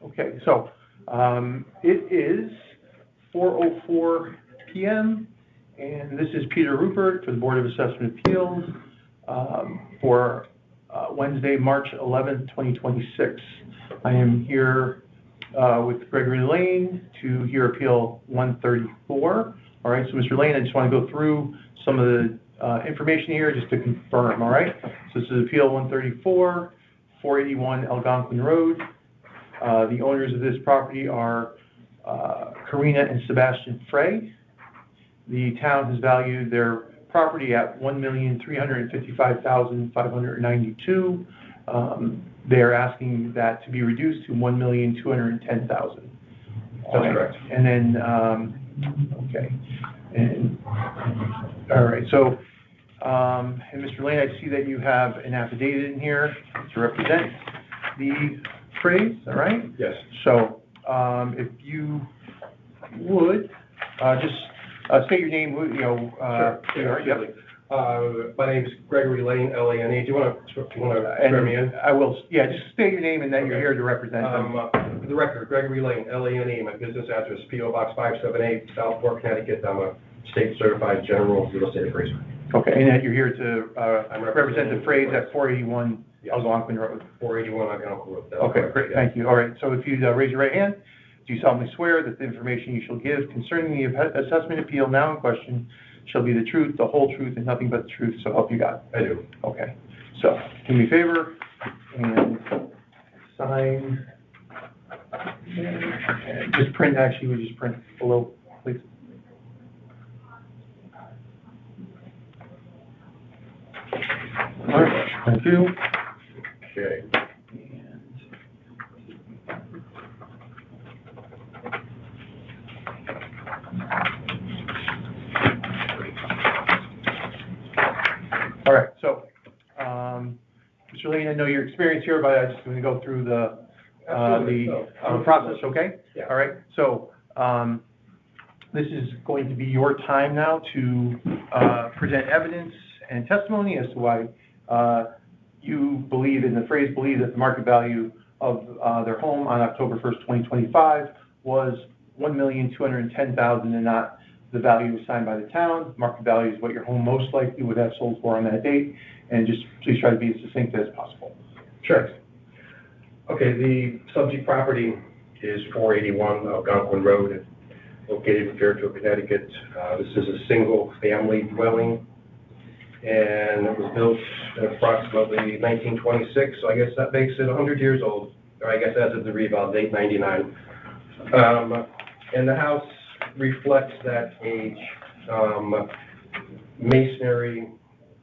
Okay, so it is 4:04 p.m. and this is Peter Rupert for the Board of Assessment Appeals for Wednesday, March 11th, 2026. I am here with Gregory Lane to hear Appeal 134. All right, so Mr. Lane, I just want to go through some of the information here just to confirm, all right? So this is Appeal 134, 481 Algonquin Road. The owners of this property are Karina and Sebastian Frey. The town has valued their property at $1,355,592. They are asking that to be reduced to $1,210,000. That's correct. And then, okay. And, all right, so, and Mr. Lane, I see that you have an affidavit in here to represent the Freys, all right? Yes. So, if you would, just state your name, you know. Sure. Yep. My name is Gregory Lane, L-A-N-E. Do you want to swear me in? I will, yeah, just state your name and that you're here to represent them. For the record, Gregory Lane, L-A-N-E. My business address, P.O. Box 578, Southport, Connecticut. I'm a state certified general real estate appraiser. Okay, and that you're here to represent the Freys at 481 Algonquin Road. 481 Algonquin Road. Okay, great, thank you. All right, so if you raise your right hand, do you solemnly swear that the information you shall give concerning the assessment appeal now in question shall be the truth, the whole truth, and nothing but the truth, so help you God? I do. Okay, so do me a favor and sign, and just print, actually, we just print below, please. All right, thank you. Okay. All right, so, Mr. Lane, I know your experience here, but I just want to go through the process, okay? Yeah. All right, so, this is going to be your time now to present evidence and testimony as to why you believe, and the Freys believe, that the market value of their home on October 1st, 2025 was $1,210,000 and not the value assigned by the town. Market value is what your home most likely would have sold for on that date, and just please try to be as succinct as possible. Sure. Okay, the subject property is 481 Algonquin Road, located in Fairfield, Connecticut. This is a single-family dwelling, and it was built in approximately 1926, so I guess that makes it 100 years old, or I guess as of the reval date, 99. And the house reflects that age. Masonry,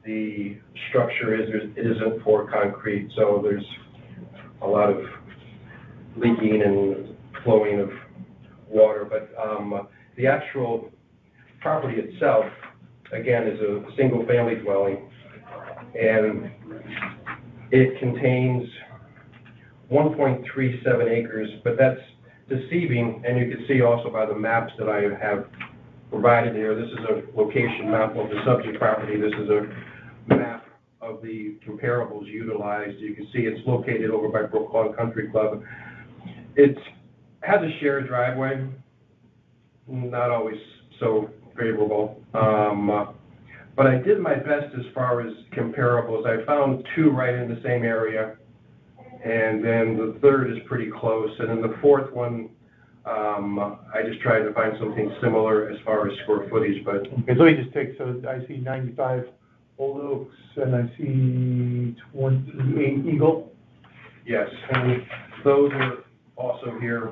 the structure isn't poured concrete, so there's a lot of leaking and flowing of water, but the actual property itself, again, is a single-family dwelling, and it contains 1.37 acres, but that's deceiving, and you can see also by the maps that I have provided here. This is a location map of the subject property. This is a map of the comparables utilized. You can see it's located over by Brook Lawn Country Club. It has a shared driveway, not always so favorable, but I did my best as far as comparables. I found two right in the same area, and then the third is pretty close, and then the fourth one, I just tried to find something similar as far as square footage, but... Okay, so let me just take, so I see 95 Old Oaks, and I see 28 Eagle. Yes, and those are also here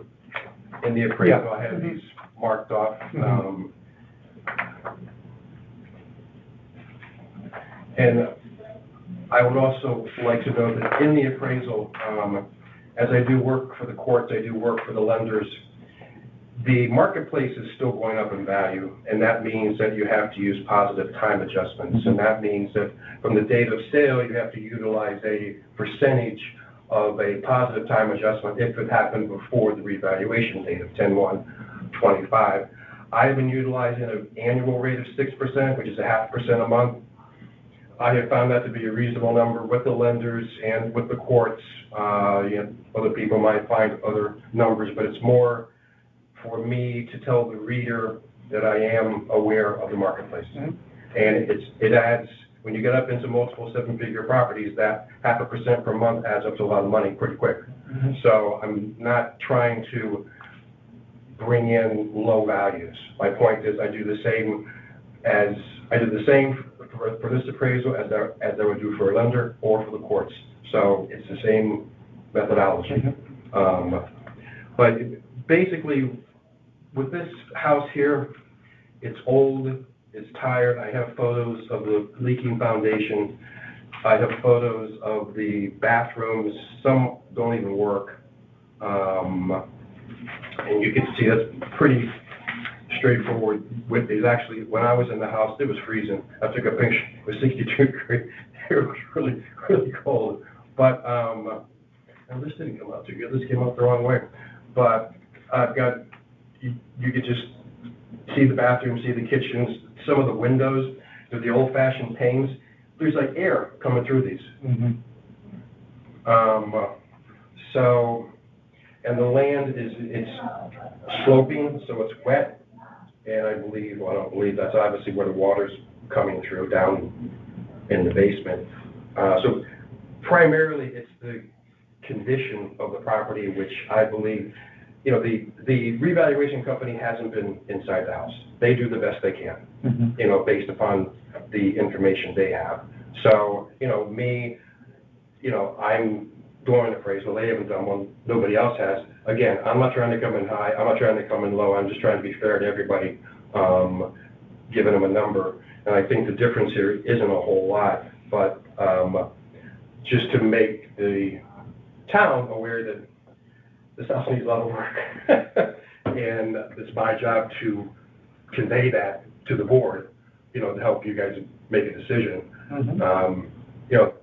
in the appraisal. Yeah. I have these marked off. And I would also like to note that in the appraisal, as I do work for the courts, I do work for the lenders, the marketplace is still going up in value, and that means that you have to use positive time adjustments, and that means that from the date of sale, you have to utilize a percentage of a positive time adjustment if it happened before the revaluation date of 10/1/25. I've been utilizing an annual rate of 6%, which is 0.5% a month. I have found that to be a reasonable number with the lenders and with the courts. Other people might find other numbers, but it's more for me to tell the reader that I am aware of the marketplace. Mm-hmm. And it adds, when you get up into multiple seven-figure properties, that 0.5% per month adds up to a lot of money pretty quick. Mm-hmm. So I'm not trying to bring in low values. My point is I do the same for this appraisal as I would do for a lender or for the courts. So it's the same methodology. Mm-hmm. But basically, with this house here, it's old, it's tired. I have photos of the leaking foundation. I have photos of the bathrooms. Some don't even work. And you can see that's pretty straightforward with these. Actually, when I was in the house, it was freezing. I took a picture. It was 62 degrees. It was really, really cold. But and this didn't come out too good. This came out the wrong way. But I've got, you could just see the bathroom, see the kitchens, some of the windows with the old-fashioned panes. There's like air coming through these. Mm-hmm. And the land it's sloping, so it's wet. And I don't believe that's obviously where the water's coming through down in the basement. So primarily it's the condition of the property, which I believe, the revaluation company hasn't been inside the house. They do the best they can, Mm-hmm. Based upon the information they have. So, I'm doing an appraisal. They haven't done one. Nobody else has. Again, I'm not trying to come in high. I'm not trying to come in low. I'm just trying to be fair to everybody, giving them a number. And I think the difference here isn't a whole lot, but just to make the town aware that this house needs a lot of work. And it's my job to convey that to the board, to help you guys make a decision. Mm-hmm.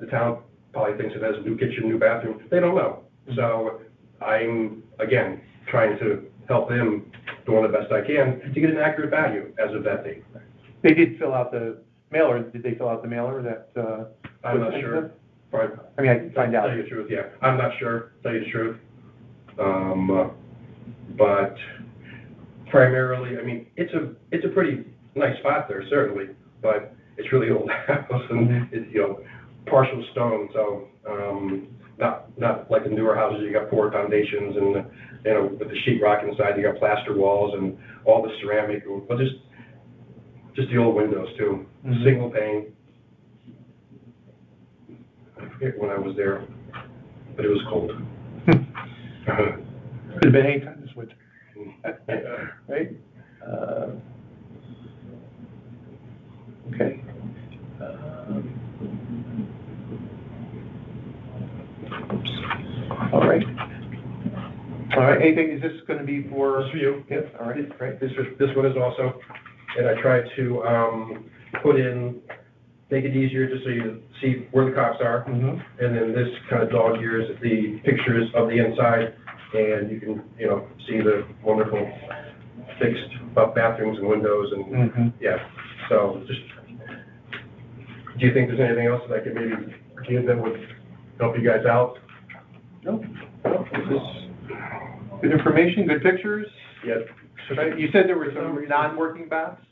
The town probably thinks it has a new kitchen, new bathroom. They don't know. So I'm, again, trying to help them doing the best I can to get an accurate value as of that date. They did fill out the mailer. Did they fill out the mailer that? I'm not sure. I can find out. Tell you the truth, yeah. I'm not sure, tell you the truth. But primarily, it's a pretty nice spot there, certainly, but it's really old house and Mm-hmm. it's, partial stone, so, not like the newer houses, you got poured foundations and, with the sheetrock inside, you got plaster walls and all the ceramic, but just the old windows too. Mm-hmm. Single pane. I forget when I was there, but it was cold. Could have been any time this winter. Right? Okay. All right. All right, anything, is this going to be for? This for you. Yep, all right, great. This one is also, and I tried to make it easier just so you see where the cops are. Mm-hmm. And then this kind of dog ears the pictures of the inside, and you can, see the wonderful fixed bathrooms and windows and, Mm-hmm. yeah. So just, do you think there's anything else that I could maybe give that would help you guys out? No, this is good information, good pictures. Yeah. Right, you said there were some non-working baths?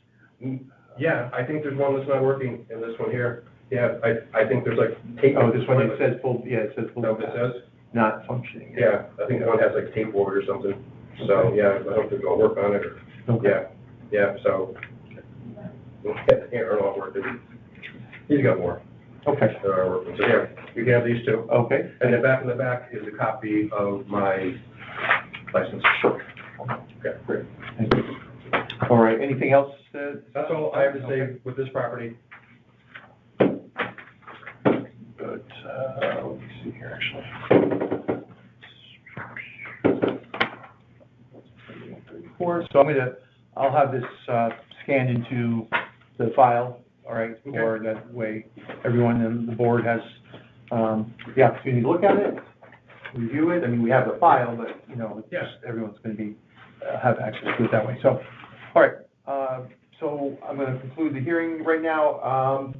Yeah, I think there's one that's not working in this one here. Yeah, I think there's like tape. Oh, this one, it says full, yeah, it says full. No, it says? Not functioning. Yeah, I think one has like tape board or something. So, yeah, I hope they're gonna work on it. Okay. Yeah, so. Aaron, working. He's got more. Okay. There are working. So, yeah, you can have these two. Okay. And then back in the back is a copy of my license. Okay, great. Thank you. All right, anything else? That's all I have to say with this property. Good. Let me see here, actually. 34. So I'll have this scanned into the file, all right, Okay. or that way everyone in the board has the opportunity to look at it, review it. We have the file, but, Yeah. just everyone's going to be, have access to it that way. So, all right, so I'm going to conclude the hearing right now.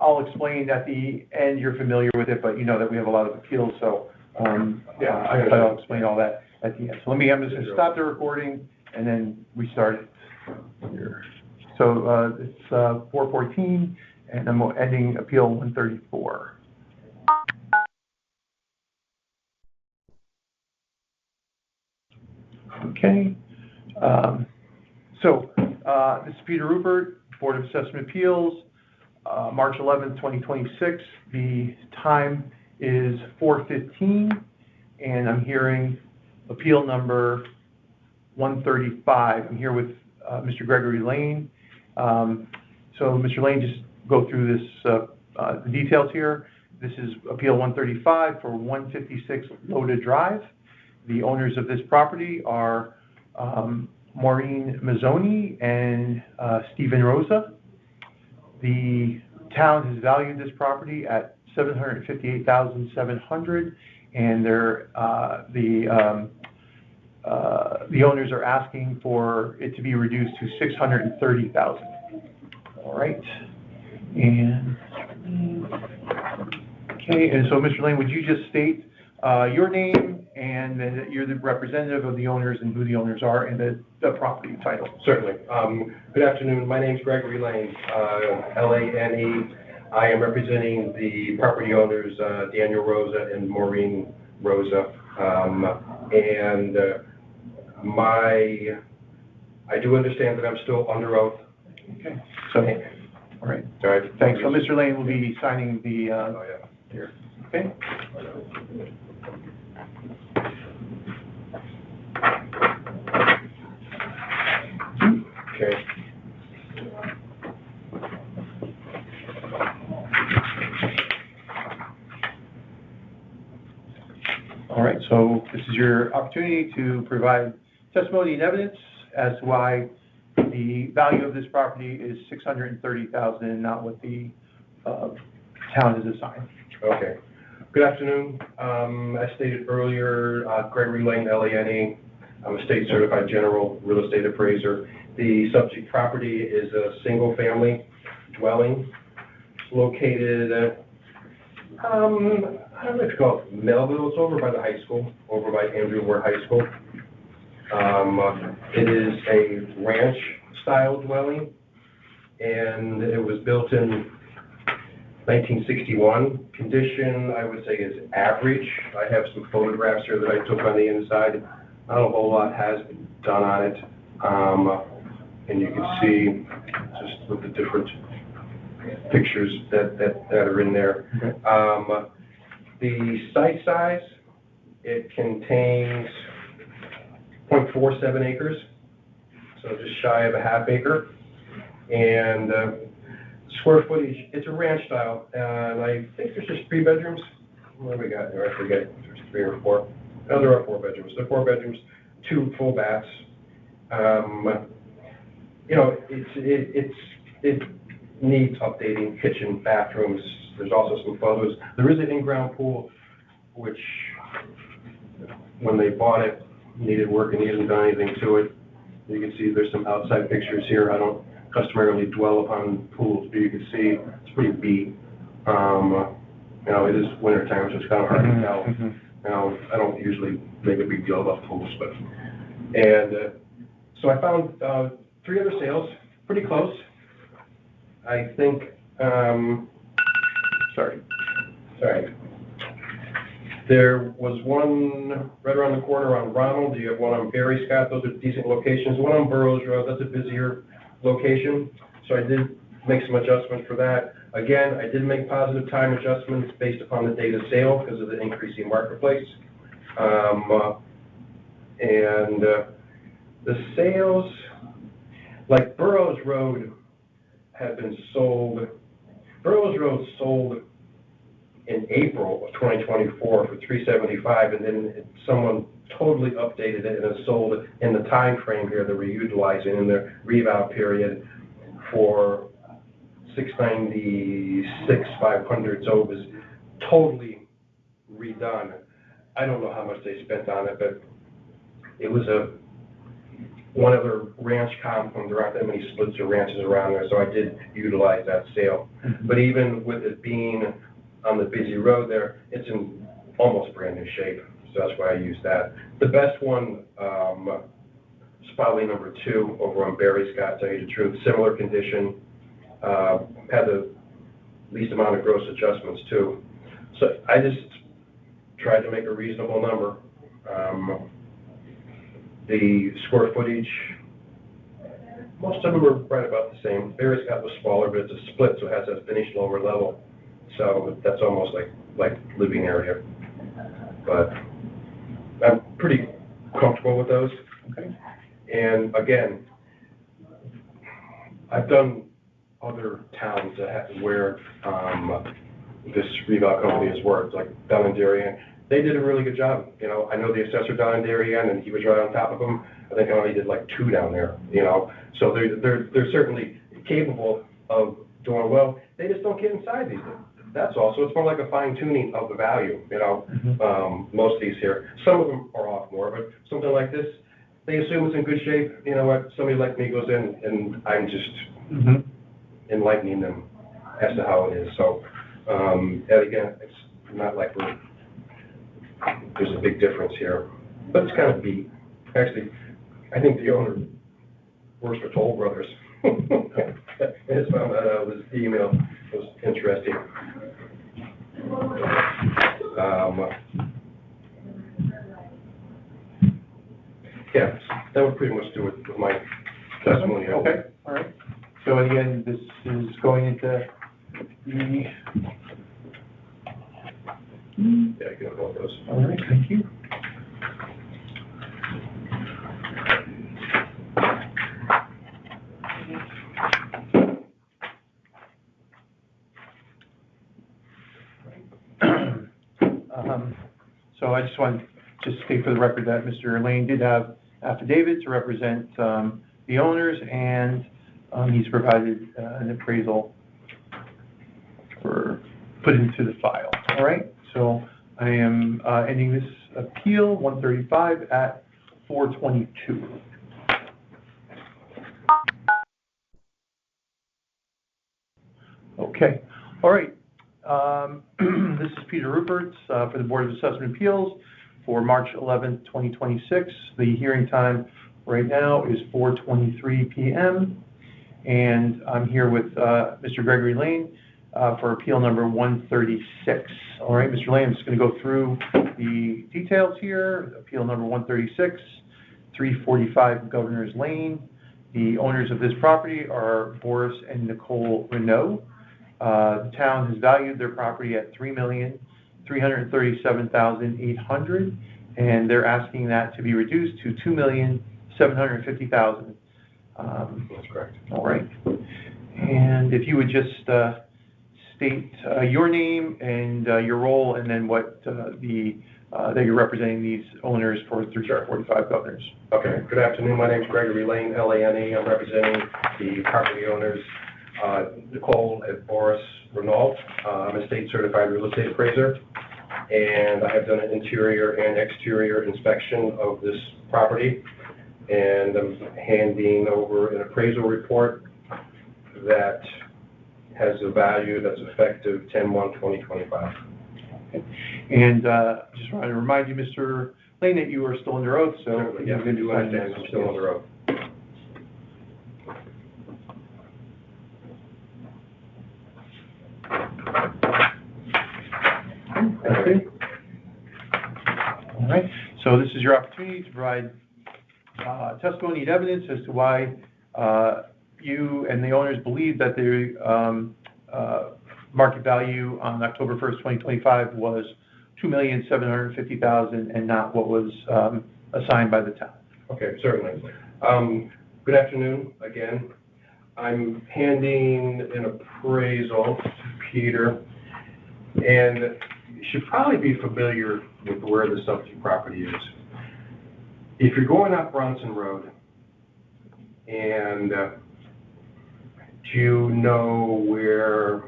I'll explain at the end, you're familiar with it, but you know that we have a lot of appeals, so, I'll explain all that at the end. So I'm just gonna stop the recording and then restart it here. So, it's 4:14, and I'm ending Appeal 134. Okay. This is Peter Rupert, Board of Assessment Appeals, March 11th, 2026. The time is 4:15, and I'm hearing appeal number 135. I'm here with Mr. Gregory Lane. So, Mr. Lane, just go through this, the details here. This is Appeal 135 for 156 Loda Drive. The owners of this property are Maureen Mazzoni and Stephen Rosa. The town has valued this property at $758,700, and the owners are asking for it to be reduced to $630,000. All right. And okay, and so Mr. Lane, would you just state your name and that you're the representative of the owners and who the owners are and the property title? Certainly. Good afternoon. My name's Gregory Lane, Lane. I am representing the property owners, Daniel Rosa and Maureen Rosa. I do understand that I'm still under oath. Okay. So, all right. All right. Thanks. So Mr. Lane will be signing the, here. Okay. Okay. All right, so this is your opportunity to provide testimony and evidence as to why the value of this property is $630,000 and not what the town is assigned. Okay. Good afternoon. As stated earlier, Gregory Lane, Lane. I'm a state certified general real estate appraiser. The subject property is a single-family dwelling located, I don't know if you call it Melville. It's over by the high school, over by Andrew Ward High School. It is a ranch-style dwelling, and it was built in 1961. Condition, I would say, is average. I have some photographs here that I took on the inside. Not a whole lot has been done on it. And you can see just with the different pictures that are in there. Okay. The site size, it contains 0.47 acres, so just shy of a half acre. And square footage, it's a ranch style, and I think there's just 3 bedrooms. What do we got here? I forget if there's 3 or 4. No, there are 4 bedrooms. There are 4 bedrooms, 2 full baths. You know, it needs updating, kitchen, bathrooms. There's also some photos. There is an in-ground pool, which when they bought it, needed work and he hasn't done anything to it. You can see there's some outside pictures here. I don't customarily dwell upon pools, but you can see it's pretty beat. You know, it is winter time, so it's kind of hard to tell. You know, I don't usually make a big deal about pools, but, and so I found 3 other sales, pretty close. I think, sorry. There was one right around the corner on Ronald. You have one on Berry Scott. Those are decent locations. One on Burroughs Road. That's a busier location. So I did make some adjustments for that. Again, I did make positive time adjustments based upon the date of sale because of the increasing marketplace. The sales, like Burroughs Road, have been sold. Burroughs Road sold in April of 2024 for $375, and then someone totally updated it and it sold in the time frame here that we're utilizing in the revow period for $696,500. So it was totally redone. I don't know how much they spent on it, but it was one other ranch compound. There aren't that many splits or ranches around there, so I did utilize that sale. But even with it being on the busy road there, it's in almost brand new shape, so that's why I used that. The best one is probably number 2 over on Barry Scott, to tell you the truth. Similar condition, had the least amount of gross adjustments too. So I just tried to make a reasonable number. The square footage, most of them are right about the same. Barry Scott was smaller, but it's a split, so it has that finished lower level. So that's almost like living area. But I'm pretty comfortable with those. Okay. And again, I've done other towns where this reval company has worked, like down in Darien. They did a really good job. You know, I know the assessor down in Darien, and he was right on top of them. I think I only did like 2 down there. You know, so they're certainly capable of doing well. They just don't get inside these things. That's all. So it's more like a fine tuning of the value. You know, most of these here. Some of them are off more, but something like this, they assume it's in good shape. You know what? Somebody like me goes in, and I'm just enlightening them as to how it is. So, and again, it's not like there's a big difference here, but it's kind of beat. Actually, I think the owner works for Toll Brothers. I just found that out. His email was interesting. Yeah, that would pretty much do it with my testimony. Okay, all right. So again, this is going into the... Yeah, I can hold those. All right, thank you. So I just want to state for the record that Mr. Lane did have affidavit to represent the owners, and he's provided an appraisal for put into the file. All right, so I am ending this appeal 135 at 4:22. Okay, all right. This is Peter Rupert for the Board of Assessment Appeals for March 11th, 2026. The hearing time right now is 4:23 p.m. and I'm here with Mr. Gregory Lane for appeal number 136. All right, Mr. Lane, I'm just going to go through the details here. Appeal number 136, 345 Governor's Lane. The owners of this property are Boris and Nicole Renault. The town has valued their property at $3,337,800, and they're asking that to be reduced to $2,750,000. That's correct. All right. And if you would just state your name and your role, and then what that you're representing these owners for 345 Governors. Okay. Good afternoon. My name is Gregory Lane, Lane. I'm representing the property owners, Nicole and Boris Renault. I'm a state certified real estate appraiser, and I have done an interior and exterior inspection of this property, and I'm handing over an appraisal report that has a value that's effective 10/1/2025. Okay. And just want to remind you, Mr. Lane, that you are still under oath, so yeah, I do understand. I'm still under oath. Thank you. All right. So this is your opportunity to provide testimony and evidence as to why you and the owners believe that the market value on October 1st, 2025 was $2,750,000 and not what was assigned by the town. Okay, certainly. Good afternoon again. I'm handing an appraisal to Peter, and you should probably be familiar with where the subject property is. If you're going up Bronson Road, and do you know where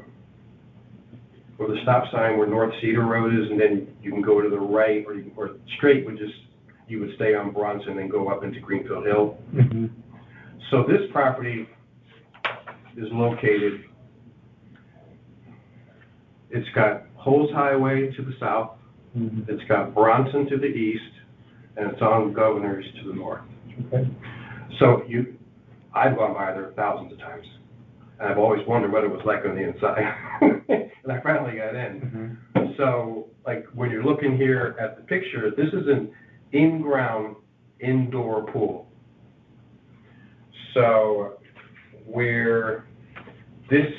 the stop sign where North Cedar Road is, and then you can go to the right, or straight would just you would stay on Bronson and go up into Greenfield Hill. Mm-hmm. So this property is located, it's got Holmes Highway to the south, Mm-hmm. it's got Bronson to the east, and it's on Governors to the north. Okay. So I've gone by there thousands of times, and I've always wondered what it was like on the inside. And I finally got in. Mm-hmm. So, like, when you're looking here at the picture, this is an in-ground indoor pool. So, where this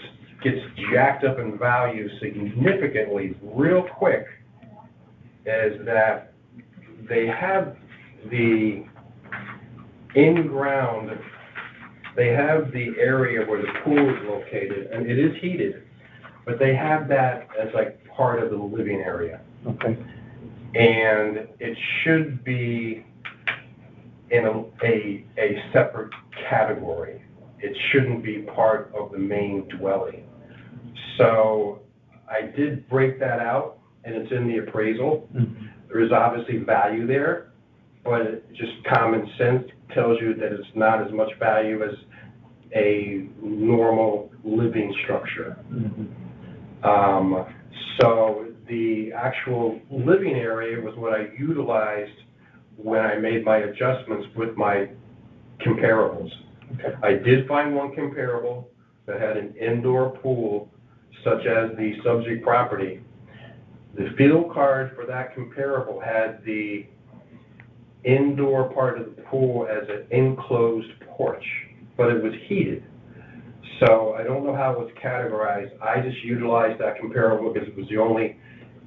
gets jacked up in value significantly real quick is that they have the in-ground, they have the area where the pool is located, and it is heated, but they have that as like part of the living area. Okay. And it should be in a separate category. It shouldn't be part of the main dwelling. So I did break that out, and it's in the appraisal. Mm-hmm. There is obviously value there, but just common sense tells you that it's not as much value as a normal living structure. Mm-hmm. So the actual living area was what I utilized when I made my adjustments with my comparables. Okay. I did find one comparable that had an indoor pool, such as the subject property. The field card for that comparable had the indoor part of the pool as an enclosed porch, but it was heated. So I don't know how it was categorized. I just utilized that comparable because it was the only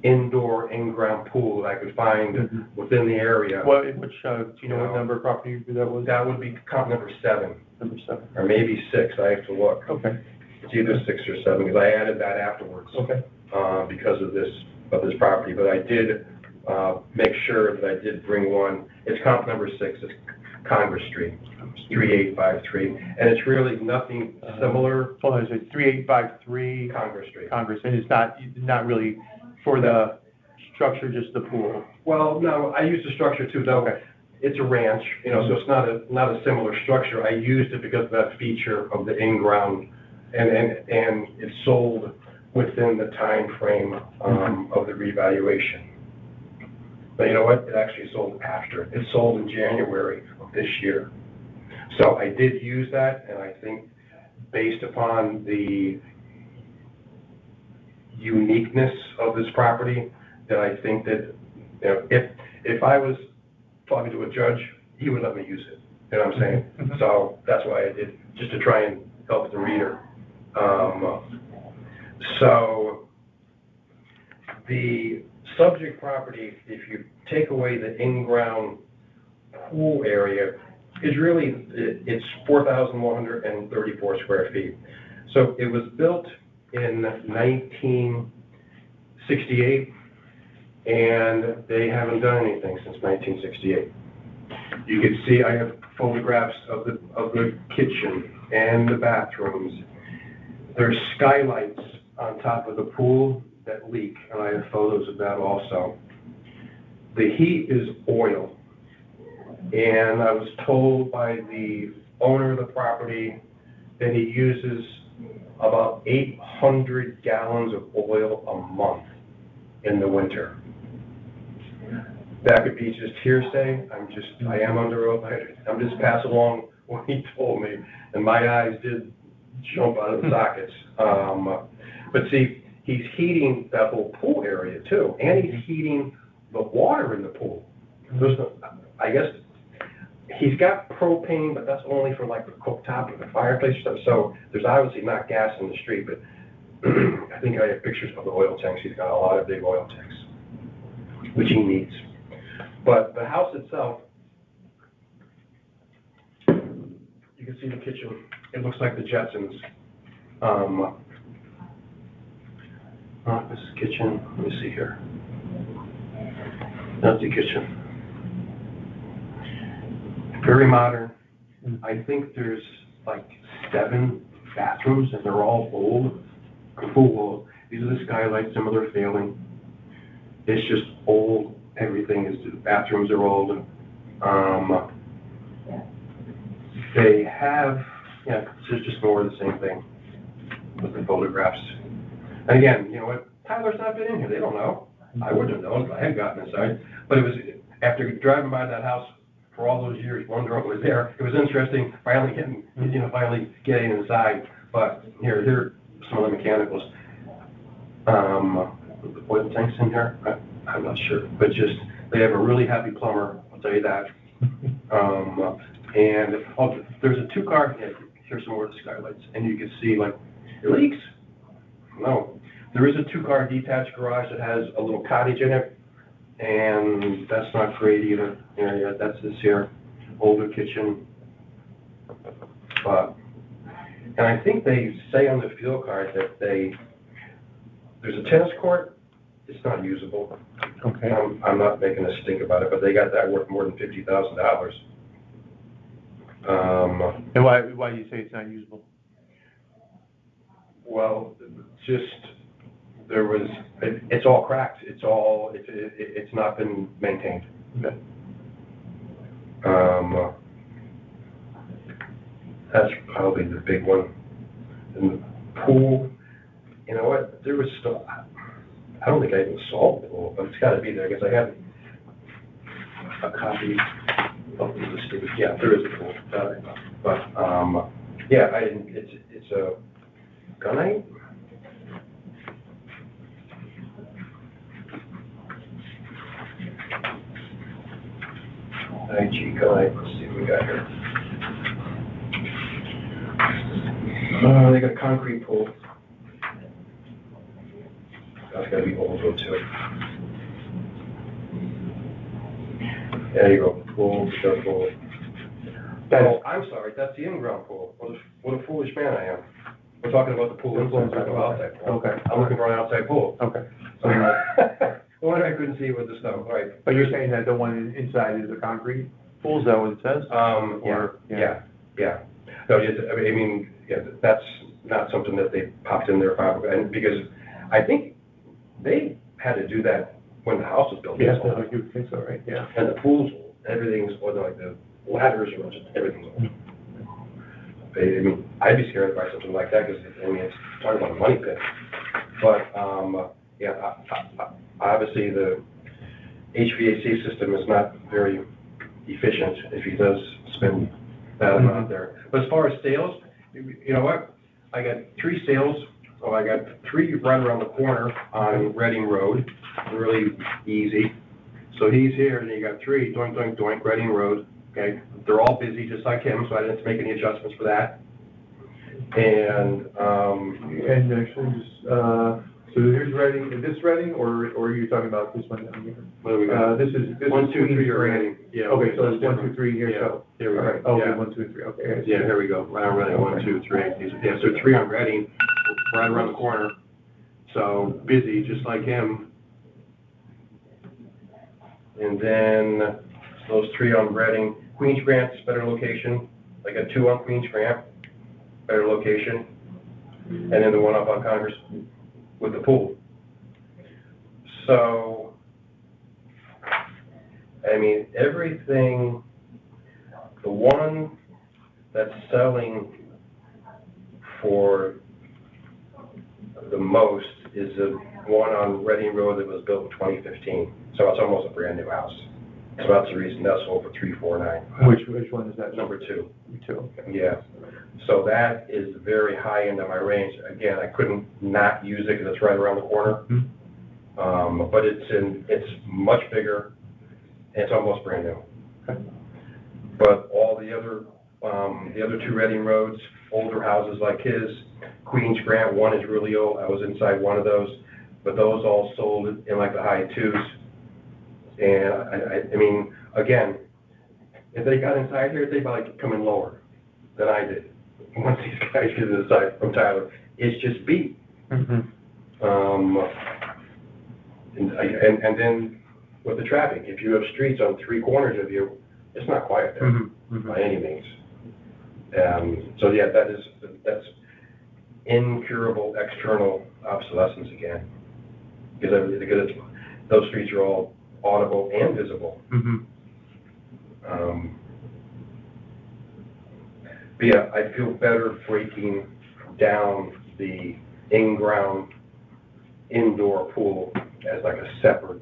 indoor, in-ground pool that I could find Mm-hmm. within the area. Do you know what number of property that was? That would be comp number 7, Number 7. or maybe 6. I have to look. Okay. It's either 6 or 7 because I added that afterwards. Okay. Because of this property. But I did make sure that I did bring one. It's comp number 6. It's Congress Street, 3853, and it's really nothing similar. Hold on, is it 3853 Congress Street. Congress, and it's not really for the structure, just the pool? Well, no, I used the structure too, though. Okay. It's a ranch, so it's not a similar structure. I used it because of that feature of the in-ground, and it's sold within the time frame of the revaluation. But you know what? It actually sold after. It sold in January of this year. So I did use that, and I think based upon the uniqueness of this property, that I think that, if I was talking to a judge, he would let me use it. You know what I'm saying? Mm-hmm. So that's why I did, just to try and help the reader. So the subject property, if you take away the in-ground pool area, is really, it's 4,134 square feet. So it was built in 1968, and they haven't done anything since 1968. You can see I have photographs of the kitchen and the bathrooms. There's skylights on top of the pool that leak, and I have photos of that also. The heat is oil, and I was told by the owner of the property that he uses about 800 gallons of oil a month in the winter. That could be just hearsay. I am under oath. I'm just passing along what he told me, and my eyes did jump out of the sockets. But see, he's heating that whole pool area too, and he's heating the water in the pool. I guess he's got propane, but that's only for like the cooktop or the fireplace stuff. So there's obviously not gas in the street, but I think I have pictures of the oil tanks. He's got a lot of big oil tanks, which he needs. But the house itself, you can see the kitchen. It looks like the Jetsons. This is kitchen. Let me see here. That's the kitchen. Very modern. I think there's like 7 bathrooms, and they're all old. Cool. These are the skylights, some of them are failing. It's just old. Everything is, the bathrooms are old. They have, yeah, it's just more of the same thing with the photographs. And again, you know what, Tyler's not been in here, they don't know. I wouldn't have known if I had gotten inside. But it was, after driving by that house for all those years, wondering what was there, it was interesting finally getting inside. But here are some of the mechanicals. The oil tanks in here, I'm not sure, but just, they have a really happy plumber, I'll tell you that. And there's a two-car, here's some more of the skylights, and you can see, like, it leaks. No, there is a two-car detached garage that has a little cottage in it, and that's not great either. Yeah, that's this here, older kitchen. But, and I think they say on the field card that there's a tennis court, it's not usable. Okay. I'm not making a stink about it, but they got that worth more than $50,000. And why do you say it's not usable? Well, just, it's all cracked, it's not been maintained. Okay. That's probably the big one. And the pool, you know what, there was still, I don't think I even saw the pool, but it's gotta be there, because I have a copy of the listing. Yeah, there is a pool. But, yeah, it's a gunite. IG gunite, let's see what we got here. They got a concrete pool. That's gotta be old though too. There you go, pool, the pool. Oh, I'm sorry, that's the in-ground pool. What a foolish man I am. We're talking about the pool inside, talking about outside pool. Okay. I'm looking for an outside pool. Okay. So, the one I couldn't see with the snow, right. But you're saying that the one inside is a concrete pool, is that what it says? Yeah. No, I mean, yeah, that's not something that they popped in there, and because I think they had to do that when the house was built. Yes, no, you think so, right? Yeah. And the pools, everything's, or like the ladders, or just everything's old. I mean, I'd be scared to buy something like that, because, I mean, it's talking about a money pit. But, yeah, obviously the HVAC system is not very efficient if he does spend that amount there. But as far as sales, you know what? I got 3 sales. Oh, I got 3 right around the corner on Reading Road, really easy. So he's here, and you got 3, doink, doink, doink, Reading Road. Okay, they're all busy, just like him, so I didn't have to make any adjustments for that. And actually, just, so here's Reading, is this Reading, or are you talking about this one down here? what do we got? This is 1, 2, 3 are Reading. Reading. Yeah. Okay, so that's it's 1, 2, different. 3 here, Yeah, so. here we All go. right, okay, Yeah. 1, 2, 3, okay. Yeah, here we go. Right on Reading, 1, 2, 3. Yeah, so 3 on Reading, right around the corner. So busy, just like him. And then those 3 on Reading. Queens Grant's better location. I got 2 on Queens Grant, better location. And then the one up on Congress with the pool. So, I mean, everything, the one that's selling for the most is the one on Reading Road that was built in 2015. So it's almost a brand new house. So that's the reason that's sold for $349. Which one is that? Number 2. 2, okay. Yeah. So that is very high end of my range. Again, I couldn't not use it because it's right around the corner. Mm-hmm. But it's much bigger, and it's almost brand new. Okay. But all the other 2 Reading Roads, older houses like his, Queens Grant, one is really old. I was inside one of those, but those all sold in like the high 2s. And I mean, again, if they got inside here, they'd probably come in lower than I did. Once these guys get inside from Tyler, it's just beat. Mm-hmm. And then with the traffic, if you have streets on 3 corners of you, it's not quiet there by any means. So yeah, that's incurable external obsolescence again, because those streets are all audible and visible. Mm-hmm. But yeah, I feel better breaking down the in-ground indoor pool as like a separate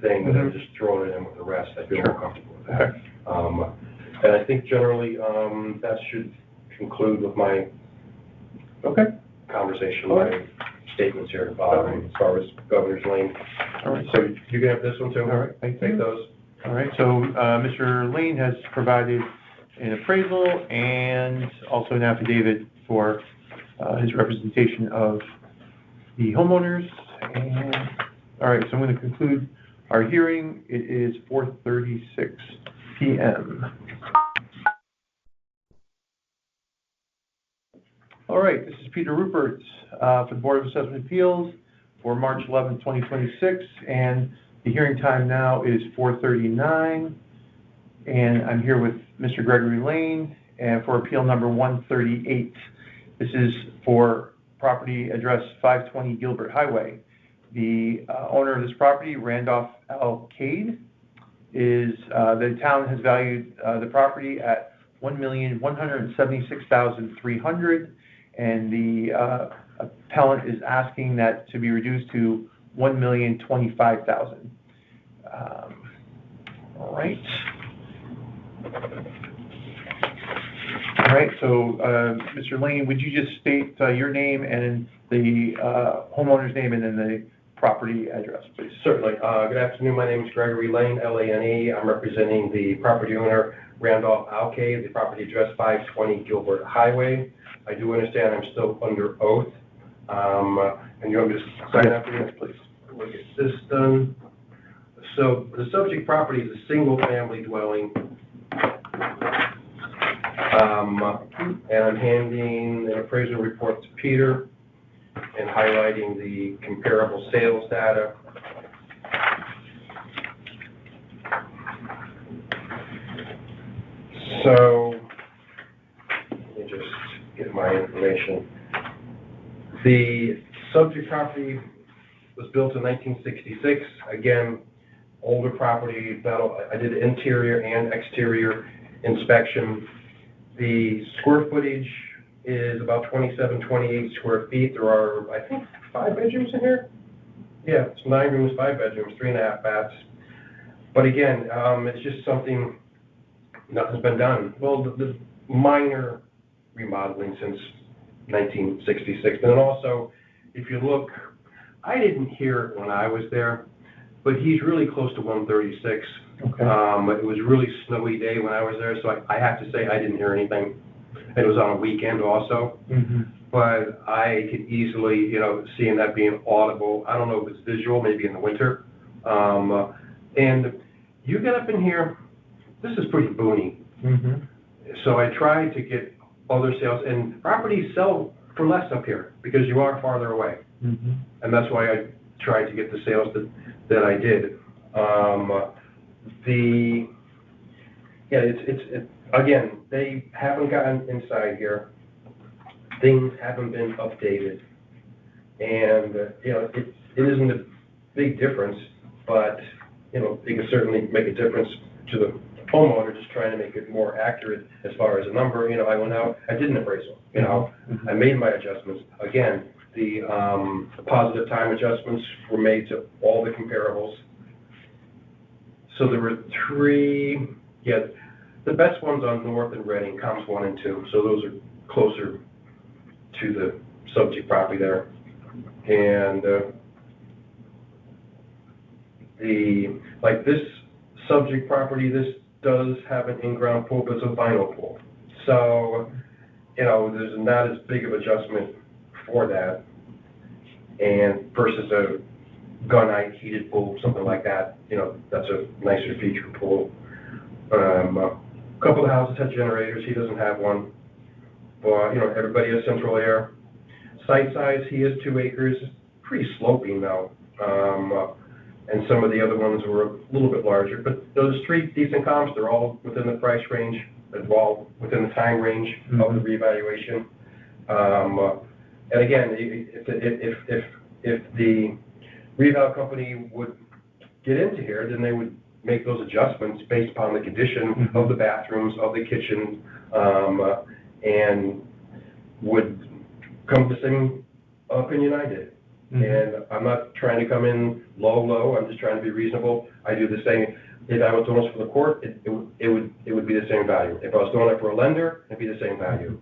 thing than just throwing it in with the rest. I feel more comfortable with that. And I think generally that should conclude with my conversation, my statements here, as far as Governor's Lane. All right. So you can have this one too. All right, thank you. Take those. All right, so Mr. Lane has provided an appraisal and also an affidavit for his representation of the homeowners. And, all right, so I'm going to conclude our hearing. It is 4:36 p.m. All right, this is Peter Rupert for the Board of Assessment Appeals for March 11, 2026, and the hearing time now is 4:39, and I'm here with Mr. Gregory Lane and for appeal number 138. This is for property address 520 Gilbert Highway. The owner of this property, Randolph L. Cade, is the town has valued the property at $1,176,300, and the appellant is asking that to be reduced to $1,025,000. All right. All right, so Mr. Lane, would you just state your name and the homeowner's name and then the property address, please? Certainly. Good afternoon. My name is Gregory Lane, L-A-N-E. I'm representing the property owner, Randolph Alcade, the property address 520 Gilbert Highway. I do understand I'm still under oath. And you want me to sign after this, please? We'll get this done. So the subject property is a single-family dwelling. And I'm handing an appraisal report to Peter and highlighting the comparable sales data. So let me just get my information. The subject property was built in 1966. Again, older property. I did interior and exterior inspection. The square footage is about 27, 28 square feet. There are, I think, 5 bedrooms in here. Yeah, it's 9 rooms, 5 bedrooms, 3.5 baths. But again, it's just something, nothing's been done. Well, the minor remodeling since 1966. And then also, if you look, I didn't hear it when I was there, but he's really close to 136. Okay. It was a really snowy day when I was there, so I have to say I didn't hear anything. It was on a weekend also. Mm-hmm. But I could easily, seeing that being audible, I don't know if it's visual, maybe in the winter. And you get up in here, this is pretty boony. Mm-hmm. So I tried to get other sales, and properties sell for less up here because you are farther away. Mm-hmm. And that's why I tried to get the sales that I did. Again, they haven't gotten inside here. Things haven't been updated. And, it isn't a big difference, but, it can certainly make a difference to the homeowner just trying to make it more accurate as far as a number. I went out, I did an appraisal, Mm-hmm. I made my adjustments. Again, the positive time adjustments were made to all the comparables. So there were 3, the best ones on North and Reading, comps 1 and 2. So those are closer to the subject property there. And this subject property, this does have an in-ground pool, but it's a vinyl pool. So, there's not as big of adjustment for that. And versus a gunite heated pool, something like that, that's a nicer feature pool. A couple of houses have generators. He doesn't have one. But, everybody has central air. Site size, he has 2 acres. Pretty sloping, though. And some of the other ones were a little bit larger. But those 3 decent comps, they're all within the price range. They're all within the time range of the revaluation. And again, if the reval company would get into here, then they would make those adjustments based upon the condition of the bathrooms, of the kitchen, and would come to the same opinion I did. And I'm not trying to come in low, I'm just trying to be reasonable. I do the same. If I was doing this for the court, it would be the same value. If I was doing it for a lender, it'd be the same value.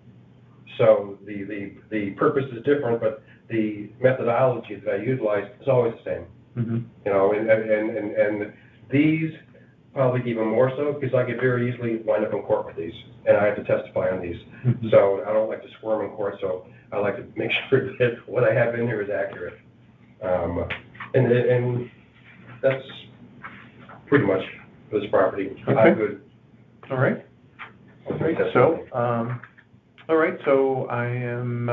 So the purpose is different, but the methodology that I utilize is always the same. You know, and these probably even more so, because I could very easily wind up in court with these, and I have to testify on these. So I don't like to squirm in court, so I like to make sure that what I have in here is accurate. And that's pretty much this property. Okay. I'm good. All right. So, all right, so I am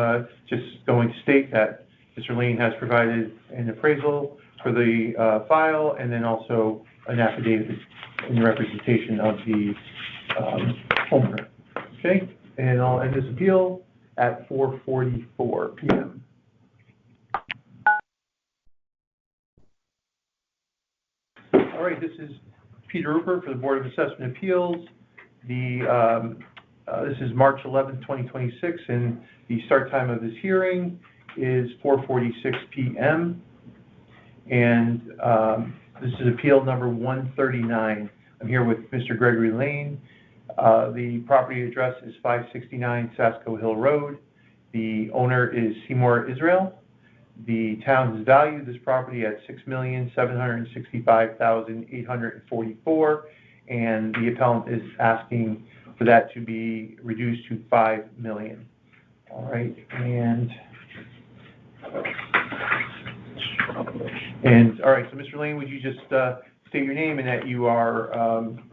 just going to state that Mr. Lane has provided an appraisal for the file, and then also an affidavit in representation of the homeowner. Okay, and I'll end this appeal at 4:44 p.m. All right, this is Peter Rupert for the Board of Assessment Appeals. This is March 11th, 2026, and the start time of this hearing is 4:46 p.m. And this is appeal number 139. I'm here with Mr. Gregory Lane. The property address is 569 Sasko Hill Road. The owner is Seymour Israel. The town has valued this property at $6,765,844, and the appellant is asking for that to be reduced to $5 million. All right, and all right, so Mr. Lane, would you just state your name and that you are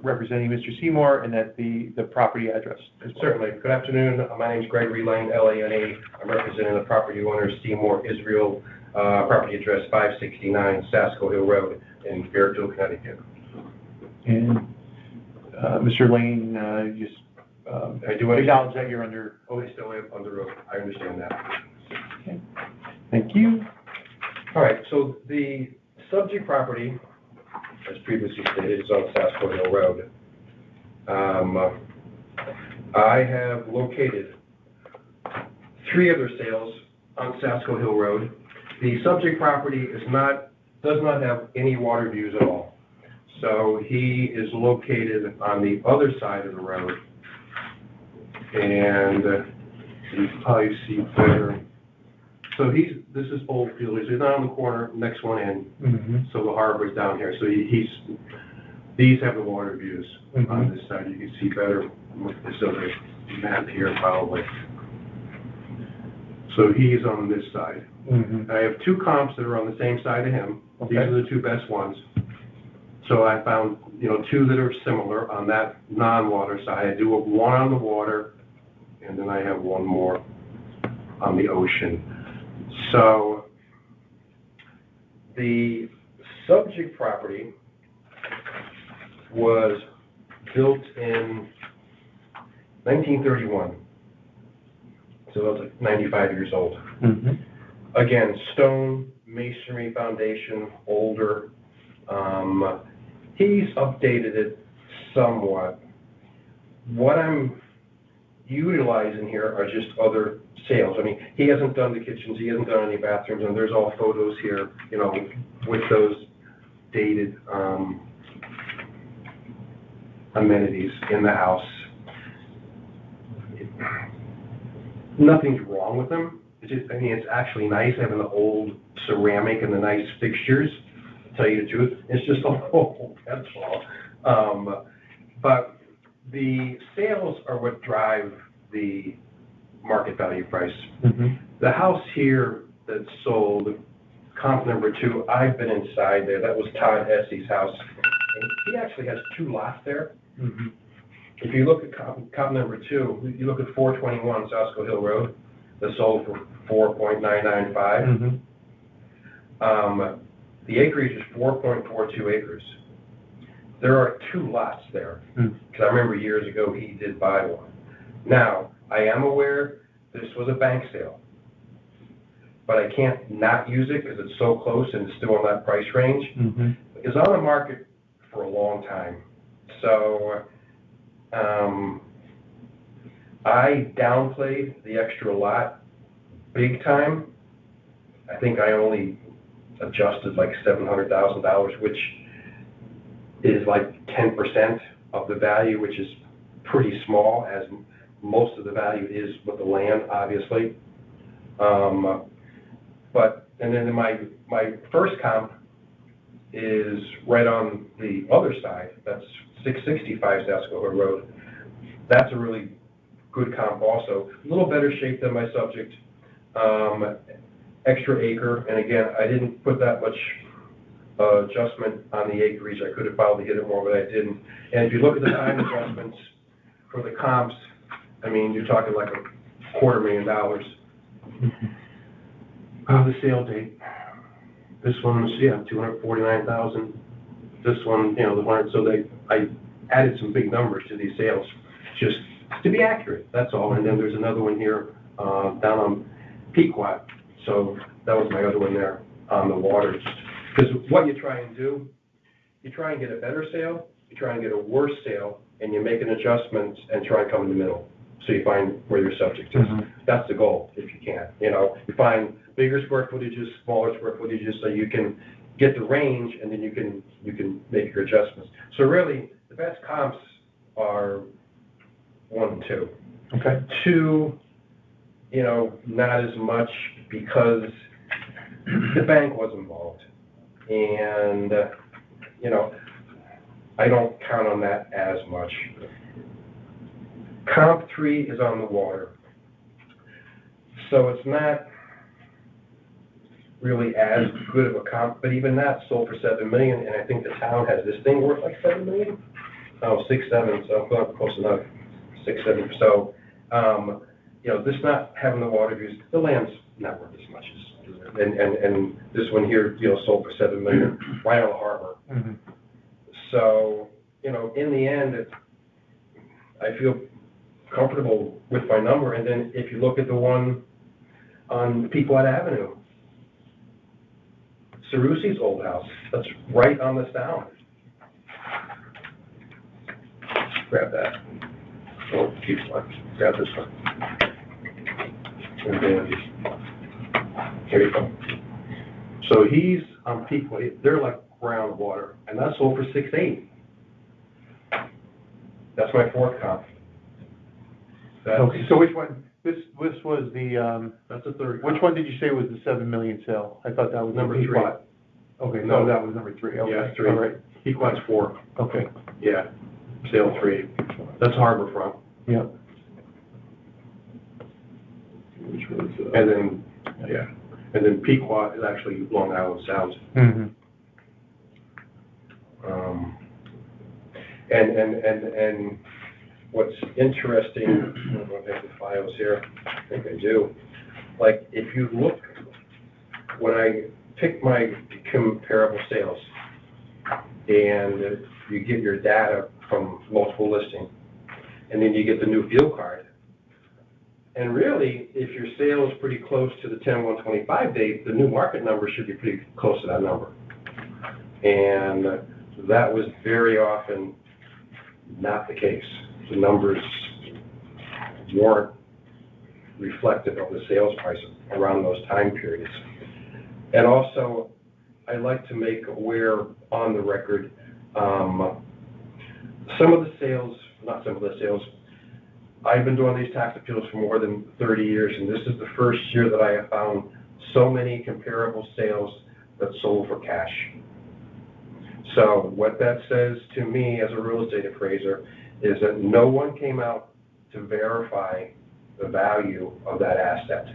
representing Mr. Seymour, and that the property address as well? Certainly. Good afternoon. My name is Gregory Lane, L-A-N-E. I'm representing the property owner, Seymour Israel, property address 569 Sasko Hill Road in Fairfield, Connecticut. And Mr. Lane, just I do acknowledge that you're under oath. I still am under oath. I understand that. Okay. Thank you. All right, so the subject property, as previously stated, is on Sasko Hill Road. I have located 3 other sales on Sasko Hill Road. The subject property does not have any water views at all. So he is located on the other side of the road, and you can probably see better. So this is Oldfield. He's not on the corner, next one in. So the harbor is down here. So these have the water views on this side. You can see better with this other map here probably. So he's on this side. I have 2 comps that are on the same side of him. Okay. These are the 2 best ones. So I found, 2 that are similar on that non-water side. I do have 1 on the water, and then I have 1 more on the ocean. So the subject property was built in 1931. So it's like 95 years old. Again, stone, masonry foundation, older. He's updated it somewhat. What I'm utilizing here are just other sales. I mean, he hasn't done the kitchens, he hasn't done any bathrooms, and there's all photos here, with those dated amenities in the house. Nothing's wrong with them. It's actually nice having the old ceramic and the nice fixtures, to tell you the truth. It's just old, that's all. But the sales are what drive the market value price. The house here that sold, comp number 2, I've been inside there. That was Todd Hesse's house. And he actually has 2 lots there. If you look at comp number 2, you look at 421 Sasko Hill Road, that sold for $4.995. The acreage is 4.42 acres. There are 2 lots there, because I remember years ago he did buy one. Now, I am aware this was a bank sale, but I can't not use it because it's so close and it's still in that price range. It's on the market for a long time. So I downplayed the extra lot big time. I think I only adjusted like $700,000, which is like 10% of the value, which is pretty small, as most of the value is with the land, obviously. And then my first comp is right on the other side. That's 665 Zasco Hood Road. That's a really good comp also. A little better shape than my subject. Extra acre, and again, I didn't put that much adjustment on the acreage. I could have probably hit it more, but I didn't. And if you look at the time adjustments for the comps, I mean, you're talking like $250,000. The sale date. This one's, yeah, $249,000. This one, you know, the one, so I added some big numbers to these sales, just to be accurate, that's all. And then there's another one here, down on Pequot. So that was my other one there on the water. Because what you try and do, you try and get a better sale, you try and get a worse sale, and you make an adjustment and try and come in the middle. So you find where your subject is. That's the goal, if you can. You know, you find bigger square footages, smaller square footages, so you can get the range, and then you can make your adjustments. So really, the best comps are 1 and 2. Okay. 2, you know, not as much because the bank was involved, and you know, I don't count on that as much. Comp 3 is on the water, so it's not really as good of a comp, but even that sold for $7 million, and I think the town has this thing worth like $7 million. Oh, 6, 7, so I'm going close enough. 6, 7. So, you know, this not having the water views, the land's not worth as much as, and this one here, you know, sold for $7 million right on the harbor. Mm-hmm. So, you know, in the end, I feel comfortable with my number. And then if you look at the one on Pequot Avenue, Cerusi's old house, that's right on the sound. Grab that. Oh, keep one. Grab this one. And then, here you go. So he's on Pequot, they're like groundwater, and that's sold for $6.8. That's my fourth comp. Okay, so which one, this was the, That's the third comp. which one did you say was the $7 million sale? I thought that was Number the 3. Pequot. Okay, No. no, that was number 3, okay. Yeah, 3. All right, Pequot's 4. okay, Yeah, sale 3. That's Harborfront. yeah. Which was, And then, yeah, and then Pequot is actually Long Island Sound. Mm-hmm. And what's interesting, I don't know if I have the files here, I think I do. Like, if you look, when I pick my comparable sales, and you get your data from multiple listings, and then you get the new field card, and really, if your sale is pretty close to the 10/125 date, the new market number should be pretty close to that number. And that was very often not the case. The numbers weren't reflective of the sales price around those time periods. And also, I like to make aware on the record, some of the sales, not some of the sales, I've been doing these tax appeals for more than 30 years, and this is the first year that I have found so many comparable sales that sold for cash. So what that says to me as a real estate appraiser is that no one came out to verify the value of that asset.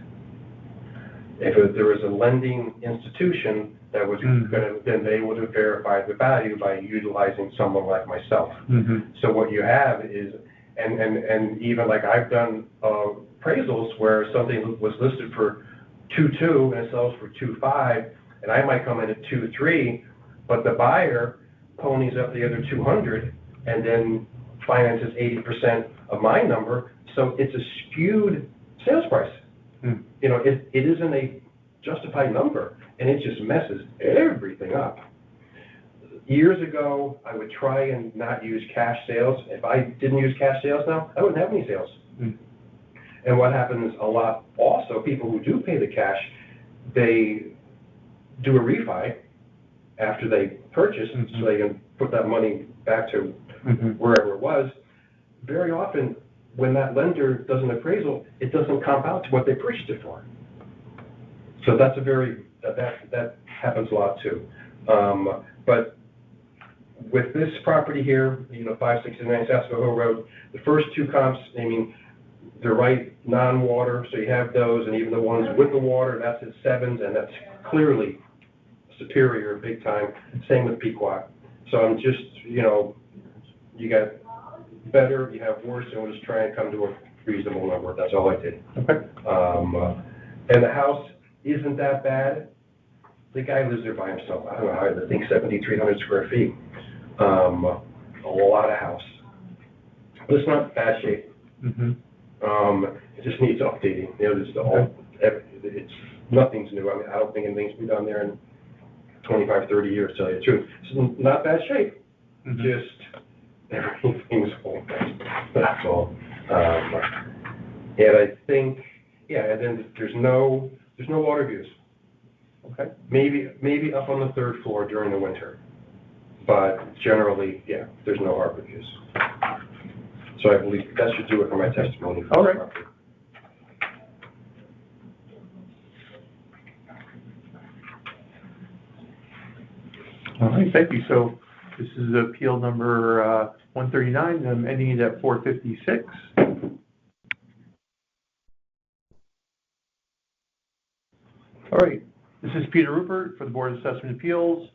If there was a lending institution that was going to, then they would have verified the value by utilizing someone like myself. Mm-hmm. So what you have is, and even like I've done appraisals where something was listed for 2.2 and it sells for 2.5, and I might come in at 2.3, but the buyer ponies up the other 200 and then finances 80% of my number. So it's a skewed sales price. Mm. You know, it isn't a justified number, and it just messes everything up. Years ago, I would try and not use cash sales. If I didn't use cash sales now, I wouldn't have any sales. Mm. And what happens a lot also, people who do pay the cash, they do a refi after they purchase, so they can put that money back to wherever it was. Very often, when that lender does an appraisal, it doesn't comp out to what they purchased it for. So that's that happens a lot too. But with this property here, 569 Sassville Hill Road, the first two comps, I mean, they're right non-water, so you have those, and even the ones with the water, that's at 7s, and that's clearly superior, big time. Same with Pequot. So I'm just, you got better, you have worse, and we'll just try and come to a reasonable number. That's all I did. Okay. And the house isn't that bad. The guy lives there by himself. I don't know, I think 7,300 square feet. A lot of house. But it's not bad shape. It just needs updating. It's nothing's new. I mean, I don't think anything's been done there in 25, 30 years, to tell you the truth. It's not bad shape. Just everything's old. That's all. And I think, and then there's no water views. Okay. Maybe up on the 3rd floor during the winter, but generally, there's no harbor views. So I believe that should do it for my testimony. All right. All right, thank you. So this is appeal number 139, ending at 456. All right, this is Peter Rupert for the Board of Assessment Appeals.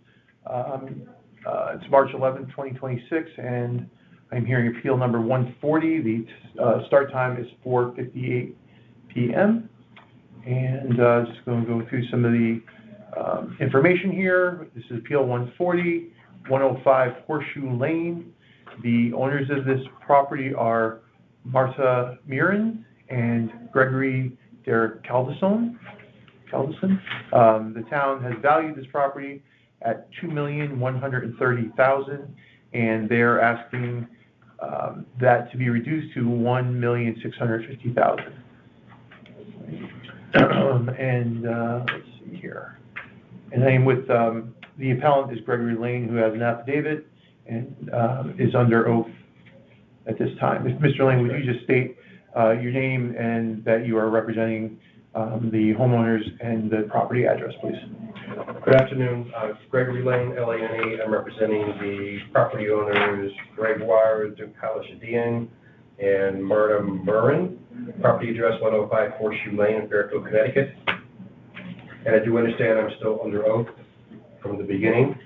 It's March 11, 2026, and I'm hearing appeal number 140. The start time is 4:58 p.m. And just going to go through some of the information here. This is appeal 140, 105 Horseshoe Lane. The owners of this property are Martha Mirren and Gregory Der Caldesson. The town has valued this property at $2,130,000, and they're asking that to be reduced to $1,650,000. And let's see here. And I'm with the appellant is Gregory Lane, who has an affidavit and is under oath at this time. Mr. Lane, would you just state your name and that you are representing the homeowners and the property address, please? Good afternoon. Gregory Lane, L-A-N-E. I'm representing the property owners Gregoire Ducalashadian and Marta Murrin. Property address 105 Horseshoe Lane in Fairfield, Connecticut. And I do understand I'm still under oath from the beginning.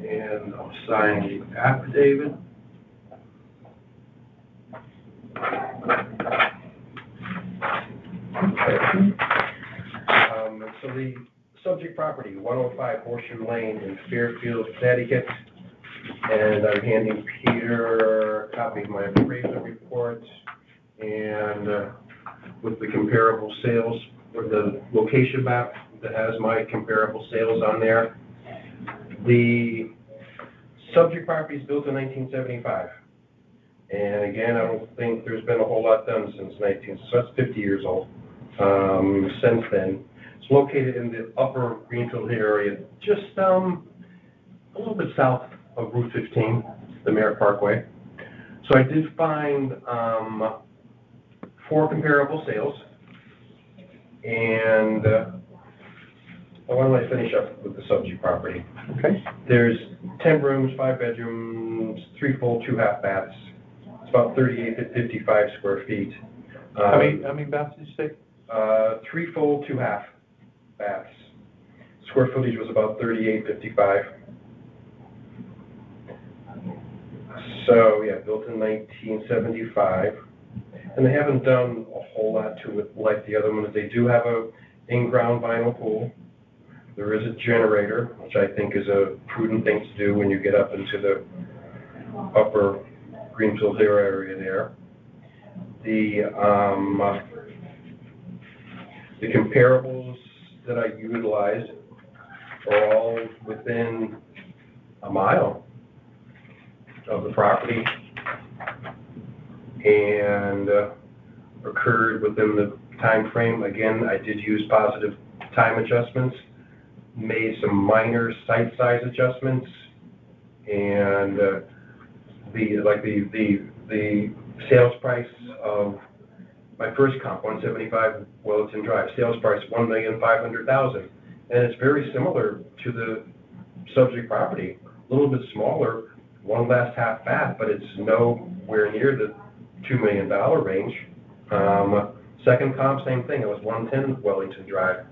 And I'll sign the affidavit. So the subject property, 105 Horseshoe Lane in Fairfield, Connecticut. And I'm handing Peter a copy of my appraisal report and with the comparable sales, or the location map that has my comparable sales on there. The subject property is built in 1975. And again, I don't think there's been a whole lot done since so that's 50 years old. Since then. It's located in the upper Greenfield area, just a little bit south of Route 15, the Merritt Parkway. So I did find 4 comparable sales. And why don't I finish up with the subject property? Okay. There's 10 rooms, 5 bedrooms, 3 full, 2 half baths. It's about 38 to 55 square feet. How many baths did you say? 3 full, 2 half baths. Square footage was about 3855. So yeah, built in 1975. And they haven't done a whole lot to it like the other ones. They do have a in-ground vinyl pool. There is a generator, which I think is a prudent thing to do when you get up into the upper Greenfield area there. The comparables that I utilized are all within a mile of the property. And occurred within the time frame. Again, I did use positive time adjustments, made some minor site size adjustments, and the sales price of my first comp, 175 Wellington Drive, sales price $1,500,000, and it's very similar to the subject property, a little bit smaller, one last half bath, but it's nowhere near the $2 million range. Second comp, same thing. It was 110 Wellington Drive,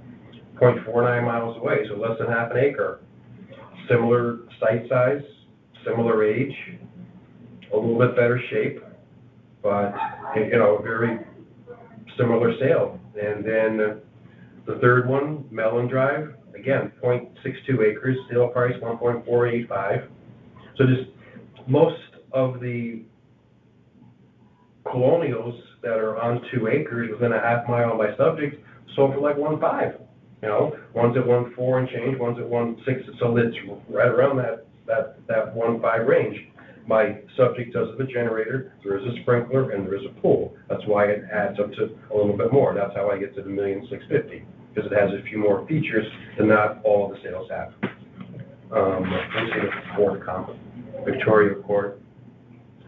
0.49 miles away, so less than half an acre. Similar site size, similar age, a little bit better shape, but very similar sale. And then the third one, Mellon Drive, again, 0.62 acres, sale price 1.485. So just most of the colonials that are on 2 acres within a half mile of my subject sold for like 1.5. One's at 1.4 and change, one's at 1.6, so it's right around that 1.5 range. My subject does have a generator, there is a sprinkler, and there is a pool. That's why it adds up to a little bit more. That's how I get to the $1,650,000, because it has a few more features than not all of the sales have. Let's see the fourth comp, Victoria Court.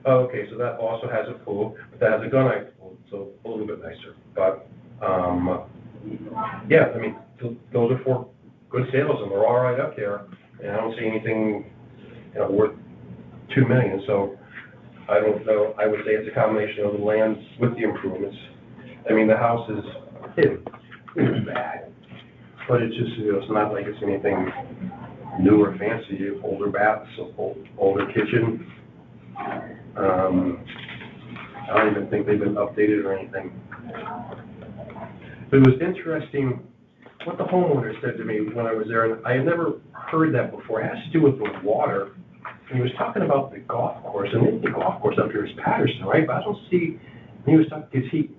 Oh, okay, so that also has a pool, but that has a gunite pool, so a little bit nicer. But yeah, I mean, those are 4 good sales, and they're all right up there. And I don't see anything worth $2 million. So I don't know. I would say it's a combination of the land with the improvements. I mean, the house is it's bad, but it's just it's not like it's anything new or fancy. Older baths, older kitchen. I don't even think they've been updated or anything. But it was interesting what the homeowner said to me when I was there, and I had never heard that before. It has to do with the water. And he was talking about the golf course, and the golf course up here is Patterson, right? But I don't see. And he was talking because he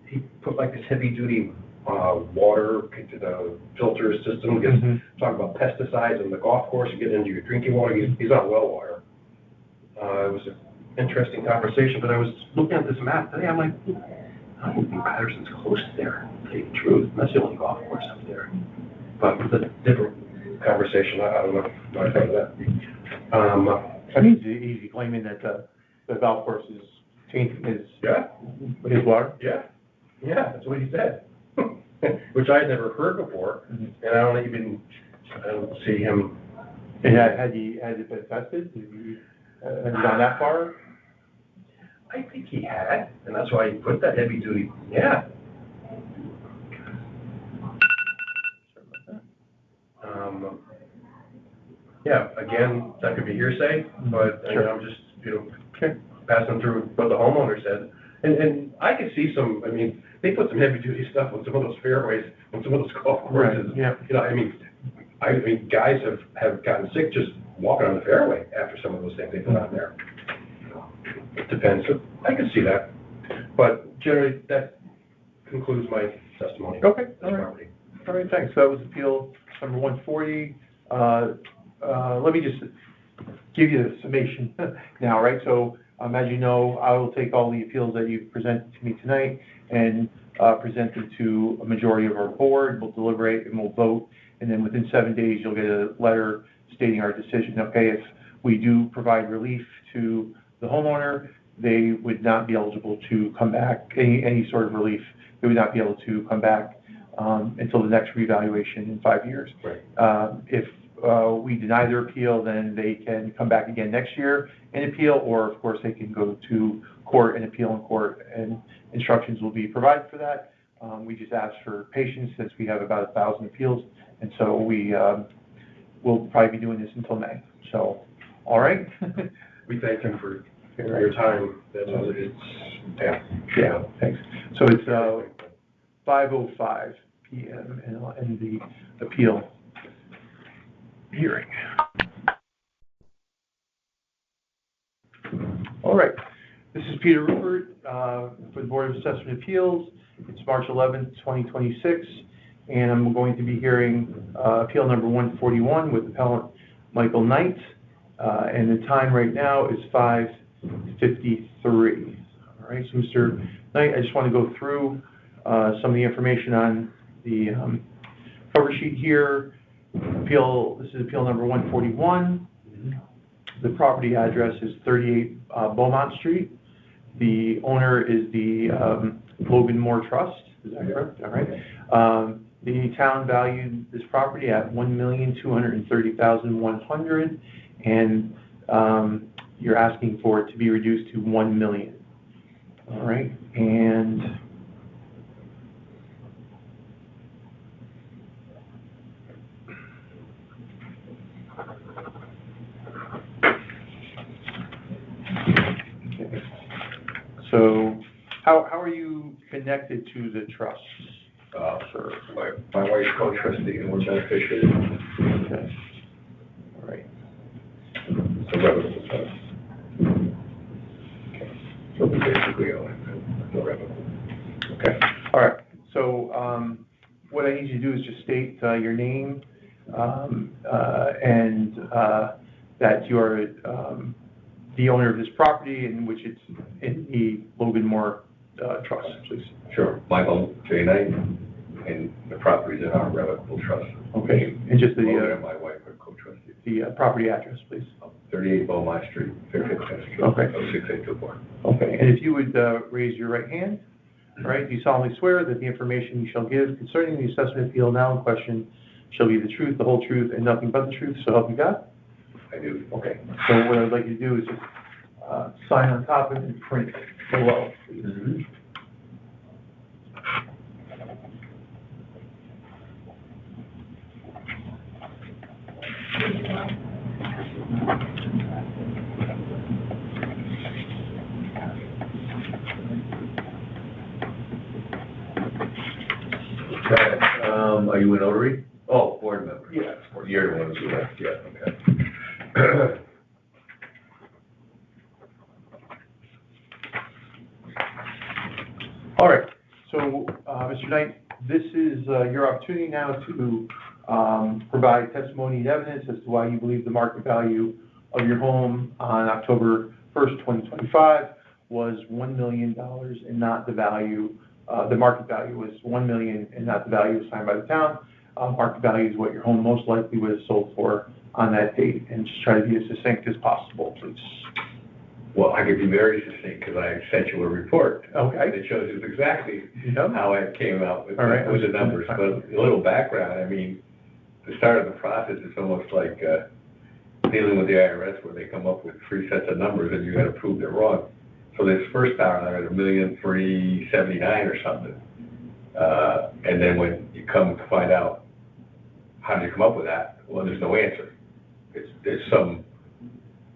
put like this heavy duty water into the filter system. Because talking about pesticides on the golf course and getting into your drinking water. He's on well water. It was an interesting conversation. But I was looking at this map today. I'm like, I don't think Patterson's close there. To tell you the truth, and that's the only golf course up there. But it's a different conversation. I don't know what I think of that. I mean, is he claiming that the golf course is tainting his water? Yeah, that's what he said, which I had never heard before, and I don't see him. And had it been tested? Have you gone that far? I think he had, and that's why he put that heavy duty. Yeah. Yeah, again, that could be hearsay, but I'm just, passing through what the homeowner said. And I could see some, I mean, they put some heavy duty stuff on some of those fairways, on some of those golf courses. Right, yeah. I mean, guys have gotten sick just walking on the fairway after some of those things they put on there. It depends. So I can see that. But generally, that concludes my testimony. Okay, all right, thanks. So that was appeal number 140. Let me just give you the summation now, right? So as you know, I will take all the appeals that you've presented to me tonight and present them to a majority of our board. We'll deliberate and we'll vote, and then within 7 days, you'll get a letter stating our decision. Okay, if we do provide relief to the homeowner, they would not be eligible to come back, any sort of relief, they would not be able to come back until the next reevaluation in 5 years. Right. If we deny their appeal, then they can come back again next year and appeal, or of course they can go to court and appeal in court, and instructions will be provided for that. We just ask for patience since we have about 1,000 appeals, and so we'll probably be doing this until May. So, all right. We thank him for your time. Yeah, thanks. So it's 5:05 p.m. and the appeal hearing. All right. This is Peter Rupert for the Board of Assessment Appeals. It's March 11th, 2026, and I'm going to be hearing appeal number 141 with appellant Michael Knight, and the time right now is 5:53. All right, so Mr. Knight, I just want to go through some of the information on the cover sheet here. This is appeal number 141. The property address is 38 Beaumont Street. The owner is the Logan Moore Trust. Is that correct? All right. The town valued this property at $1,230,100, and you're asking for it to be reduced to $1 million. All right, and okay. So, how are you connected to the trust? Sir, my wife's co-trustee and we're beneficiaries. Okay. All right. It's a revocable trust. Okay. So we basically own it, no revocable. Okay. All right. So what I need you to do is just state your name and that you are the owner of this property, in which it's in the Logan Moore Trust, please. Sure. Michael J. Knight, and the property's in our revocable trust. Okay. And just Logan and my wife are co-trustees. the property address, please. 38 Beaumont Street, Fairfield, Connecticut. Okay. 06824. Okay. And if you would raise your right hand. All right. Do you solemnly swear that the information you shall give concerning the assessment appeal now in question shall be the truth, the whole truth, and nothing but the truth, so help you God? I do. Okay. So what I'd like you to do is just sign on top of it and print below, please. Mm-hmm. Okay, are you a notary? Oh, board member. Yeah. You're the one who's left, yeah, okay. All right. So, Mr. Knight, this is your opportunity now to provide testimony and evidence as to why you believe the market value of your home on October 1st, 2025 was $1 million and not the value, the market value was $1 million and not the value assigned by the town. Market value is what your home most likely would have sold for on that date, and just try to be as succinct as possible, please. Well, I could be very succinct because I sent you a report. Okay. That shows you exactly Yep. how I came out with, All right. with the numbers. But a little background, I mean, the start of the process is almost like dealing with the IRS where they come up with 3 sets of numbers and you got to prove they're wrong. So this first time I got $1,379,000 or something. And then when you come to find out how did you come up with that, well, there's no answer. There's some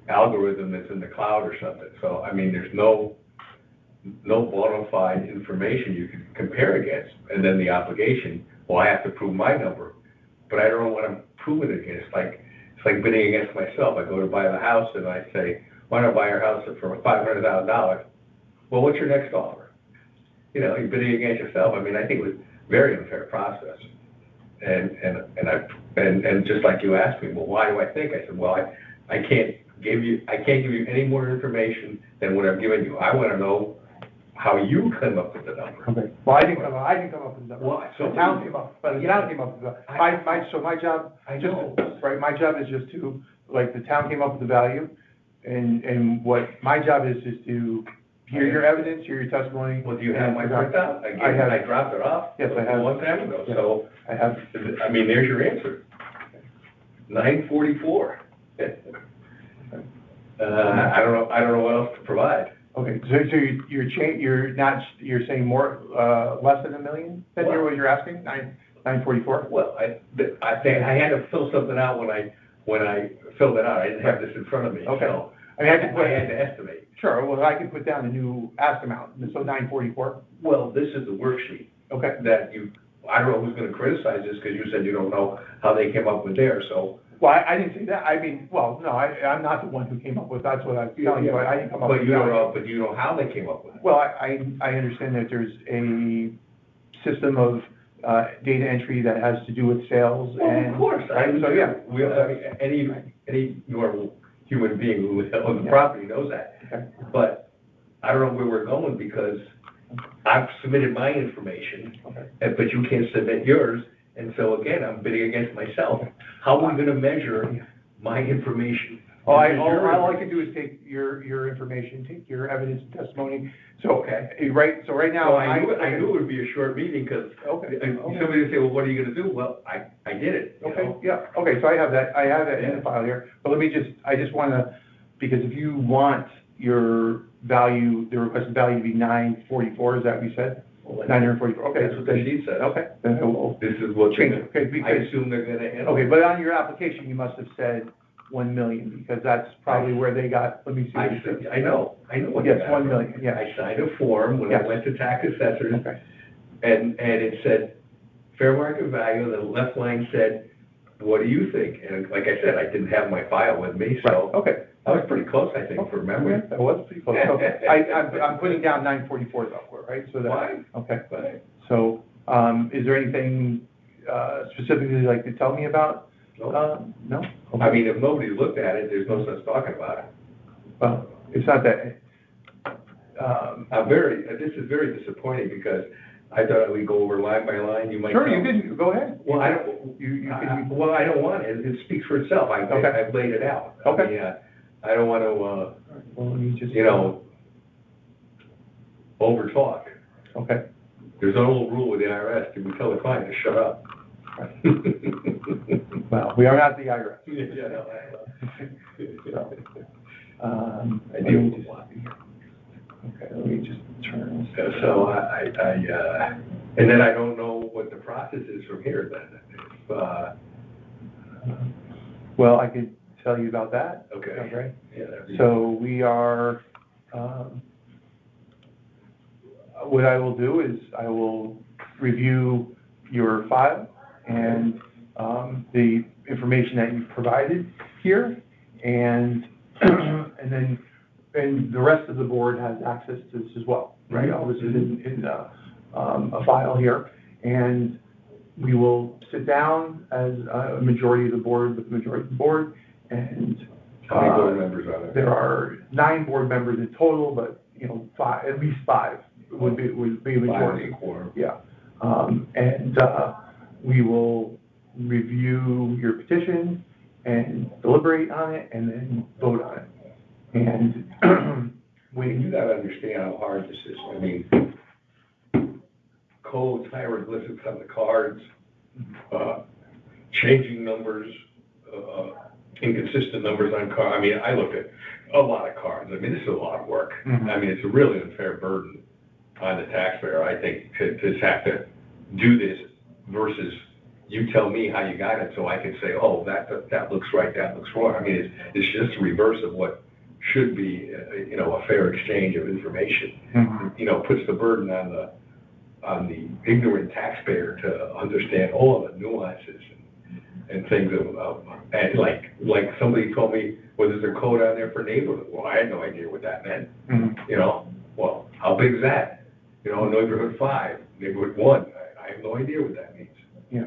algorithm that's in the cloud or something. So, I mean, there's no bona fide information you can compare against. And then the obligation, well, I have to prove my number, but I don't know what I'm proving it against. It's like bidding against myself. I go to buy the house and I say, why not buy your house for $500,000? Well, what's your next offer? You know, you're bidding against yourself. I mean, I think it was a very unfair process. And just like you asked me, well, why do I think? I said, well, I can't give you any more information than what I've given you. I want to know how you come up with the number. Okay. Well, I didn't come up with the number. Well, so the town came up, but the town came up with the, my job, I know. right, my job is just to, like, the town came up with the value, and what my job is to hear your evidence, hear your testimony. Well, do you have my printout? I dropped it off. Yes, I have. A long time ago, Yes. so. I have. I mean, there's your answer. 944. I don't know what else to provide. Okay, so you're saying more, less than $1 million? Then what you're asking, 944? Well, I had to fill something out when I filled it out. I didn't have this in front of me. Okay. So I mean, I had to estimate. Sure, well, I can put down a new ask amount, so 944? Well, this is the worksheet. Okay. That I don't know who's gonna criticize this, because you said you don't know how they came up with theirs, so. Well, I didn't say that, I mean, well, no, I'm not the one who came up with, that's what I'm telling you, I didn't come up with. But you don't know, but you know how they came up with it. Well, I understand that there's a system of data entry that has to do with sales and. Well, of course, So, yeah. Any normal human being who owns the property knows that. Okay. But I don't know where we're going, because I've submitted my information, Okay. but you can't submit yours, and so again, I'm bidding against myself. How are we gonna measure my information? All I can do is take your information, take your evidence and testimony, so, right now. So I knew it would be a short meeting, because Okay. somebody would say, well, what are you gonna do? Well, I did it, you Okay, know? yeah, okay, so I have that in the file here, but I just wanna, because if you want your value, the requested value to be 944, is that what you said? 944, okay. That's what the sheet says. Okay, then I will This is what change it, okay, I because, assume they're gonna enter. okay, but on your application, you must have said 1 million, because that's probably where they got, let me see. what it says. I know what Yes, you got. 1 million, yeah. I signed a form when I Yes. went to tax assessors, Okay, and it said fair market value, and the left line said, what do you think? And like I said, I didn't have my file with me, right, so okay. I was pretty close, I think, for memory. Yeah, that was pretty close, so I'm putting down 944 though, right, so that. Fine. Okay, Fine. so, is there anything, specifically you'd like to tell me about? No. No? I mean, if nobody looked at it, there's no sense talking about it. Well, it's not that, This is very disappointing, because I thought we'd go over line by line, you might. sure, tell. you can, go ahead. Well, I don't, You can, well, I don't want it, it speaks for itself, Okay. I've laid it out. Okay. I mean, I don't want to, well, let me just. over talk. Okay. There's an old rule with the IRS, you can tell the client to shut up. Well, we are not the IRS. Yeah, no, So, I deal with a lot. Okay, let me just turn. So and then I don't know what the process is from here then. Well, I could tell you about that. Okay. Okay. Yeah, that'd be- So we are, what I will do is I will review your file and the information that you've provided here, and then the rest of the board has access to this as well, right? All this is in a file here, and we will sit down as a majority of the board, with the majority of the board, and How many board members are there? there are 9 board members in total, but, at least 5 would be a majority. 5 is a quorum. Yeah. And we will review your petition and deliberate on it and then vote on it. And You gotta understand how hard this is. I mean, codes, hieroglyphics on the cards, changing numbers, inconsistent numbers on cards. I mean, I looked at a lot of cards. I mean, this is a lot of work. Mhm. I mean, it's a really unfair burden on the taxpayer, I think, to have to do this versus you tell me how you got it so I can say, oh, that looks right, that looks wrong. I mean, it's just the reverse of what should be, a fair exchange of information. Mhm. Puts the burden on the ignorant taxpayer to understand all of the nuances and things and like somebody told me, well, there's a code on there for neighborhood. Well, I had no idea what that meant. Mhm. Well, how big is that? Neighborhood 5, neighborhood 1, I have no idea what that means. Yeah.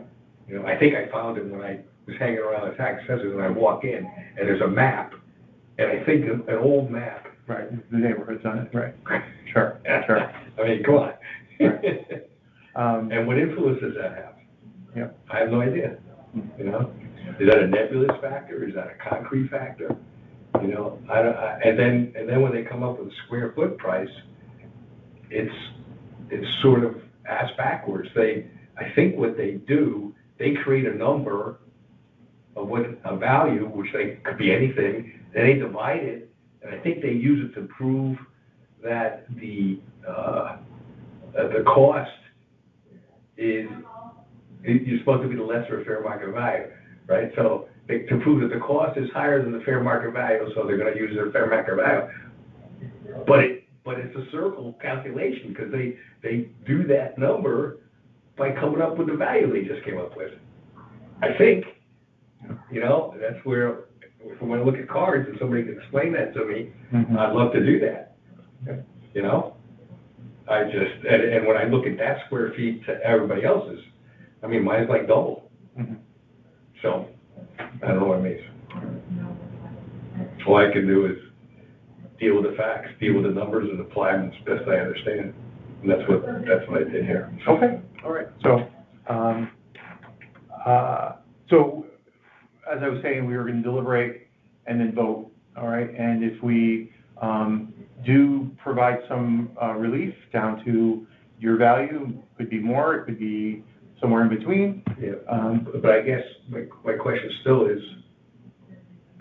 I think I found it when I was hanging around the tax assessors, and I walk in, and there's a map, and I think an old map. Right, the neighborhood's on it, right. Sure, sure. I mean, come on. Right. And what influence does that have? Yeah. I have no idea, Is that a nebulous factor? Is that a concrete factor? I don't, and then when they come up with a square foot price, it's sort of ass backwards. I think what they do, they create a number of a value, which could be anything, then they divide it, and I think they use it to prove that the cost is supposed to be the lesser of fair market value, right? So to prove that the cost is higher than the fair market value, so they're going to use their fair market value. But it's a circle calculation, because they do that number by coming up with the value they just came up with. I think, that's where, when I look at cards and somebody can explain that to me, Mhm. I'd love to do that. I just, and when I look at that square feet to everybody else's, I mean, mine's like double. Mhm. So, I don't know what it means. All I can do is deal with the facts, deal with the numbers, and apply them as best I understand. And that's what I did here. Okay, all right. So, so as I was saying, we were going to deliberate and then vote, all right? And if we do provide some relief down to your value, could be more, it could be somewhere in between. Yeah, but I guess my question still is,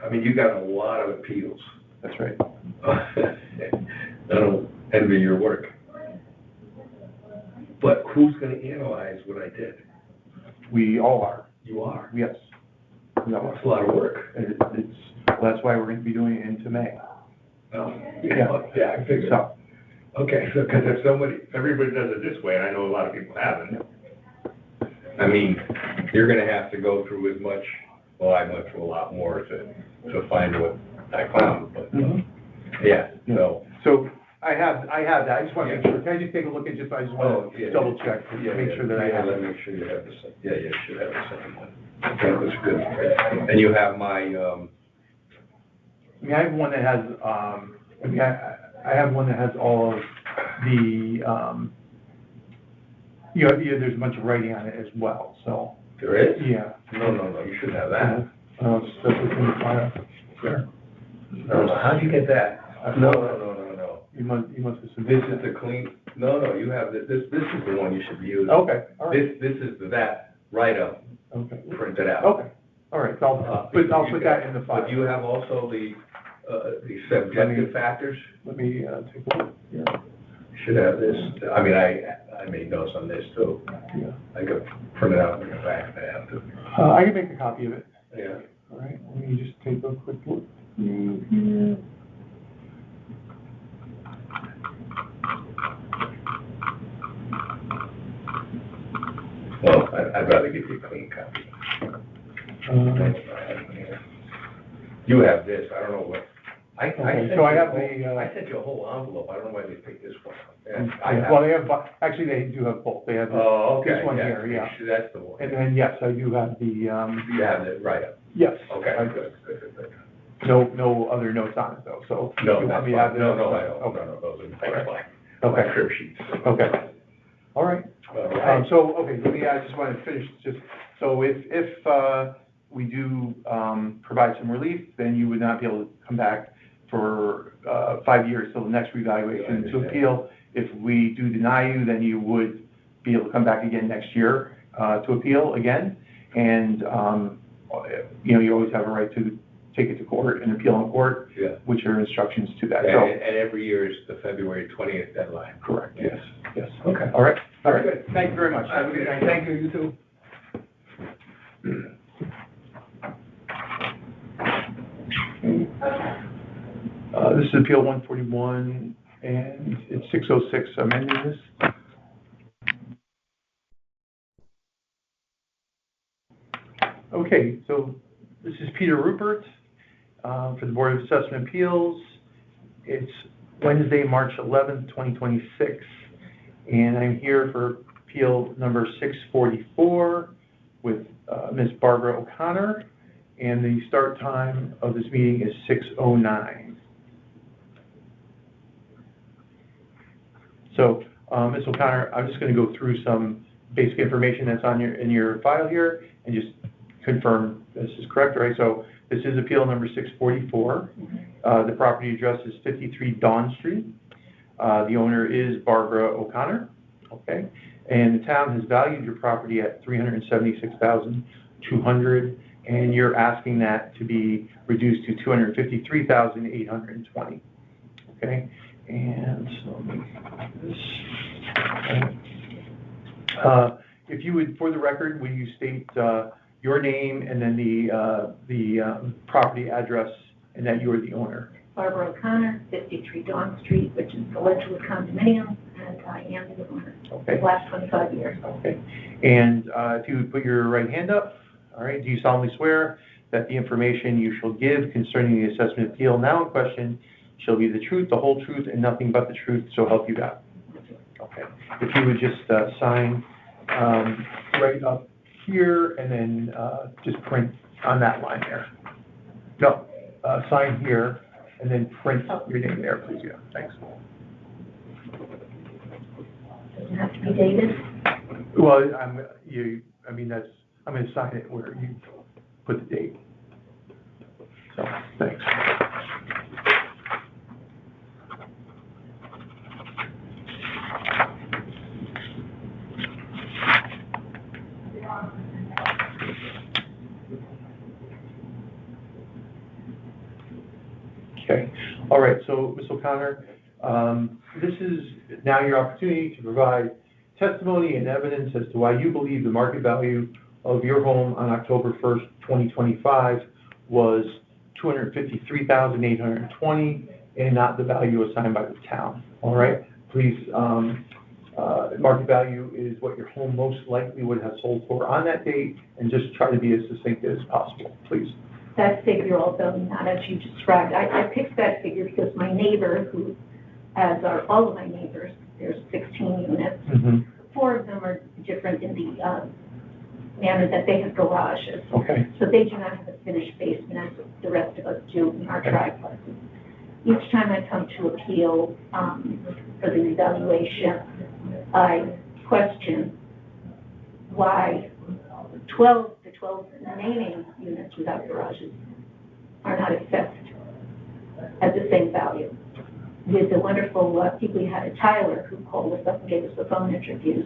I mean, you got a lot of appeals. That's right. I don't envy your work. But who's gonna analyze what I did? We all are, You are. yes. We all That's are. a lot of work. And well, that's why we're going to be doing it into May. Oh, Yeah. yeah, I figured. So, Okay, so, because if everybody does it this way, and I know a lot of people haven't, I mean, you're gonna have to go through as much, well, I went through a lot more to find what I found, but, Mhm. yeah, so. So I have that. I just want to make sure. Can I just take a look at I just want to double check to make sure that I have Let it. me make sure you have the second, yeah, you should have the second one. That was good. And you have my, I mean, I have one that has, I have one that has all of the, there's a bunch of writing on it as well, so, there is? yeah. No, you should have that. So that's what's in the file. Sure. No, how'd you get that? No. You must have This submitted is the clean, no, you have, this is the one you should be using. Okay, all right. This is that write-up Okay. printed out. Okay, all right, so I'll put that in the file. But you have also the subjective factors? Let me, take a look here. You should have this, I mean, I made notes on this too. Yeah. I could print it out and bring it back if I have to. I can make a copy of it. Yeah. All right, let me just take a quick look here. Well, I'd rather give you a clean copy. You have this, I don't know what, Okay, so I have the, I sent you a whole envelope, I don't know why they picked this one. well, they have, actually, they do have both. They have Oh, okay. this one here, yeah. That's the one. And then, yes, I do have the, You have it, right. yes. Okay, I- good. No other notes on it, though, so. No, you want that's me to have fine. the No, notes? I don't. Okay. No, those are my crib sheets. Okay. All right. All right. So, okay, I just want to finish, so if we do provide some relief, then you would not be able to come back for 5 years till the next revaluation to appeal. If we do deny you, then you would be able to come back again next year to appeal again. And, you always have a right to take it to court and appeal in court, Yeah. which are instructions to that. And So, every year is the February 20th deadline. correct, yes, yes. Okay. All right, all right. Good. Thank you very much. Have a good night. Thank you, you too. This is Appeal 141, and it's 606 amending this. Okay, so this is Peter Rupert for the Board of Assessment Appeals. It's Wednesday, March 11th, 2026, and I'm here for Appeal number 644 with Ms. Barbara O'Connor, and the start time of this meeting is 6:09. So, Ms. O'Connor, I'm just going to go through some basic information that's in your file here and just confirm this is correct, right? So this is Appeal number 644. The property address is 53 Dawn Street. The owner is Barbara O'Connor, okay? And the town has valued your property at $376,200, and you're asking that to be reduced to $253,820, okay? And so let me this. If you would, for the record, will you state your name and then the property address and that you are the owner? Barbara O'Connor, 53 Dawn Street, which is the Ledgewood condominium, and I am the owner for Okay. the last 25 years. Okay. And if you would put your right hand up, all right, do you solemnly swear that the information you shall give concerning the assessment appeal now in question shall be the truth, the whole truth, and nothing but the truth, so help you God? Okay. If you would just sign right up here and then just print on that line there. No, sign here and then print your name there, please. Yeah, thanks. be dated? Well, I'm going to sign it where you put the date. So, thanks. Okay. All right. So, Ms. O'Connor, this is now your opportunity to provide testimony and evidence as to why you believe the market value of your home on October 1st, 2025 was $253,820 and not the value assigned by the town. All right? Please, market value is what your home most likely would have sold for on that date, and just try to be as succinct as possible, please. That figure, although not as you described, I picked that figure because my neighbor, who, as are all of my neighbors, there's 16 units. Mm-hmm. 4 of them are different in the manner that they have garages. Okay. So they do not have a finished basement as the rest of us do in our triplexes. Each time I come to appeal for the evaluation, I question why the 12 remaining units without garages are not assessed at the same value. With the wonderful people we had at Tyler, who called us up and gave us the phone interviews,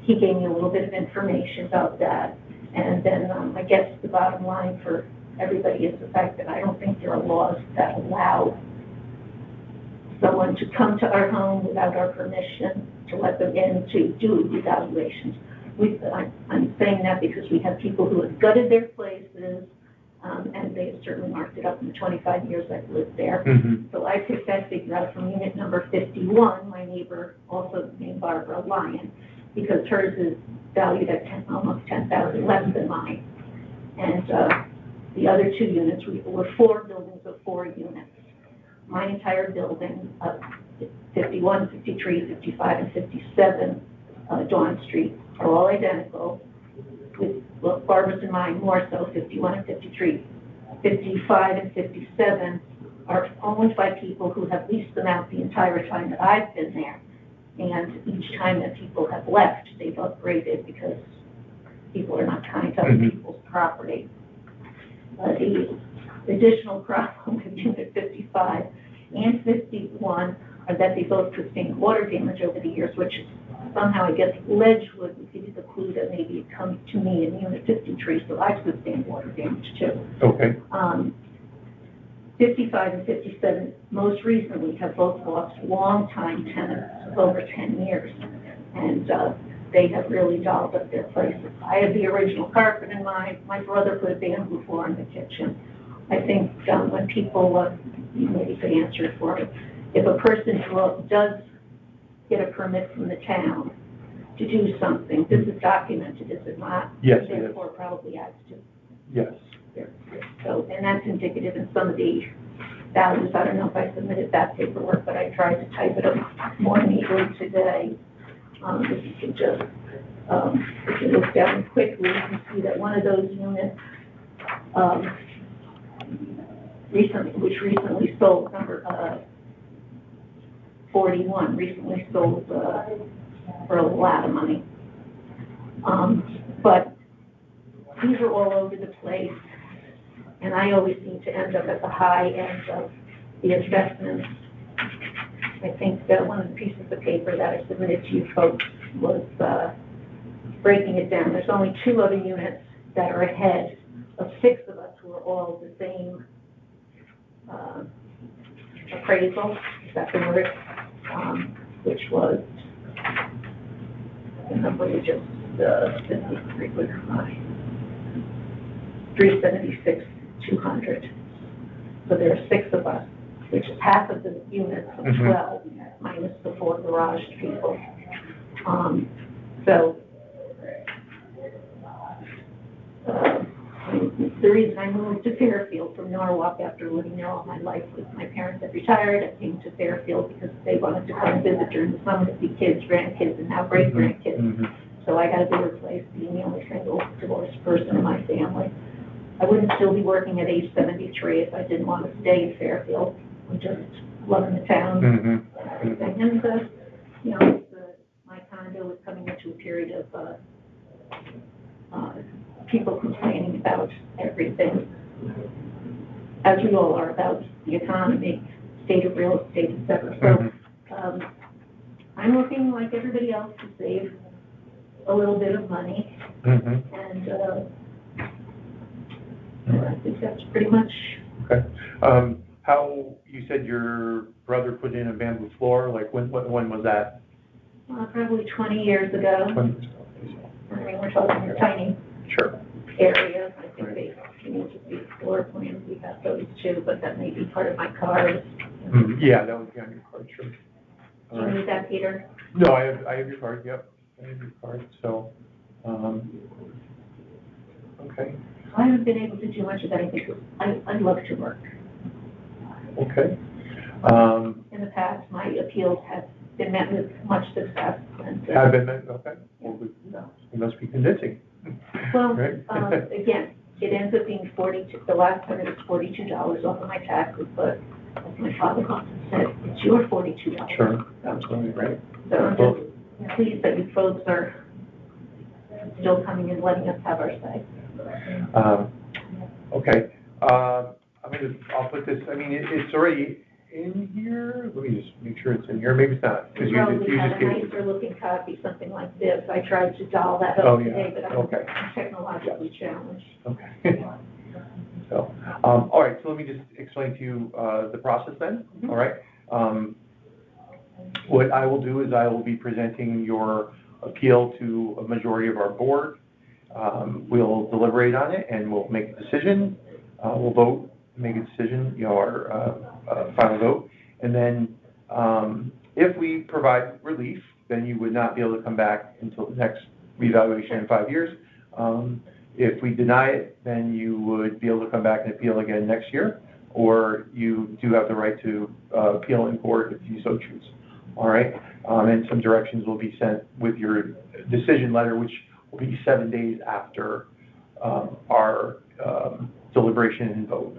he gave me a little bit of information about that. And then I guess the bottom line for everybody is the fact that I don't think there are laws that allow someone to come to our home without our permission, to let them in to do evaluations. I'm saying that because we have people who have gutted their places, and they have certainly marked it up in the 25 years I've lived there. Mm-hmm. So I picked that figure out from unit number 51, my neighbor, also named Barbara Lyon, because hers is valued at almost $10,000 less than mine. And the other 2 units, we were 4 buildings of 4 units. My entire building, 51, 53, 55, and 57 Dawn Street, are all identical, with Barbara's and mine more so, 51 and 53. 55 and 57 are owned by people who have leased them out the entire time that I've been there. And each time that people have left, they've upgraded because people are not kind to other people's property. The additional problem with Unit 55 and 51 are that they both sustained water damage over the years, which somehow, I guess, Ledgewood would give you the clue that maybe it comes to me in Unit 53, so I've sustained water damage too. Okay. 55 and 57 most recently have both lost long-time tenants of over 10 years, and they have really dolled up their places. I have the original carpet in mine. My brother put a bamboo floor in the kitchen. I think when people, you maybe could answer it for me, if a person does get a permit from the town to do something, this is documented, is it not? Yes, it is. Therefore, probably adds to. Yes. So, and that's indicative in some of the values. I don't know if I submitted that paperwork, but I tried to type it up more neatly today. If you could just, if you look down quickly, you can see that one of those units, recently sold, number 41, recently sold for a lot of money. But these are all over the place, and I always seem to end up at the high end of the assessments. I think that one of the pieces of paper that I submitted to you folks was breaking it down. There's only 2 other units that are ahead of 6 of us who are all the same appraisal, is that the word? Which was, the number was just 376,200. So there are 6 of us, which is half of the units of 12, minus the 4 garage people. The reason I moved to Fairfield from Norwalk after living there all my life was my parents had retired. I came to Fairfield because they wanted to come visit during the summer to see kids, grandkids, and now great-grandkids. Mm-hmm. So I got a bigger place, being the only single divorced person in my family. I wouldn't still be working at age 73 if I didn't want to stay in Fairfield. I'm just loving the town and everything. And, my condo condo is coming into a period of, people complaining about everything, as we all are, about the economy, state of real estate, et cetera. So, I'm looking like everybody else to save a little bit of money, and, I think that's pretty much. Okay. How, you said your brother put in a bamboo floor, like when was that? Probably 20 years ago. 20 years ago. I mean, we're talking a tiny Sure. area. I think they need to see floor plans. We have those too, but that may be part of my card. Yeah, that would be on your card, sure. Do you need that, Peter? No, I have your card, yep. I have your card, so, okay, I haven't been able to do much of anything, because I love to work. okay. In the past, my appeals have been met with much success. And, Have been, okay, well, it must be convincing. well, Right. Again, it ends up being 42, the last time it was $42 off of my taxes, but as my father often said, it's your $42. Sure, absolutely, right. So I'm just pleased that you folks are still coming and letting us have our say. Okay, I'll put this, I mean, it's already in here, let me just make sure it's in here, maybe it's not, because You probably you have just a gave. nicer looking copy, something like this. I tried to doll that Oh, up yeah. today, but I'm Okay. technologically challenged. Okay. So, all right, so let me just explain to you, the process then, all right? What I will do is I will be presenting your appeal to a majority of our board. We'll deliberate on it and we'll make a decision. We'll vote, make a decision, you know, our final vote. And then, if we provide relief, then you would not be able to come back until the next reevaluation in 5 years. If we deny it, then you would be able to come back and appeal again next year, or you do have the right to appeal in court if you so choose. All right, and some directions will be sent with your decision letter, which will be 7 days after our deliberation and vote.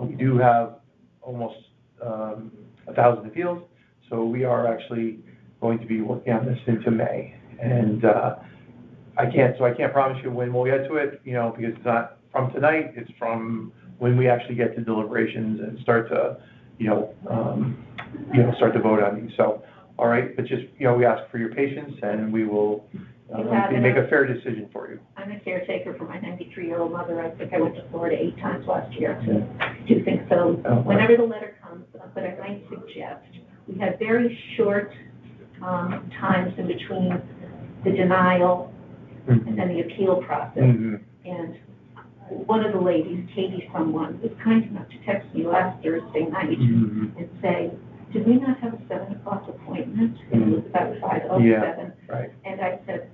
We do have almost 1,000 appeals, so we are actually going to be working on this into May. And I can't promise you when we'll get to it, you know, because it's not from tonight, it's from when we actually get to deliberations and start to, start to vote on these. So, all right, but just, you know, we ask for your patience and we will make a fair decision for you. I'm a caretaker for my 93-year-old mother. I think I went to Florida 8 times last year to do things. So whenever the letter comes, but I might suggest, we have very short times in between the denial and then the appeal process. And one of the ladies, Katie someone, was kind enough to text me last Thursday night and say, did we not have a 7 o'clock appointment? And it was about 5:07. Yeah, right. And I said,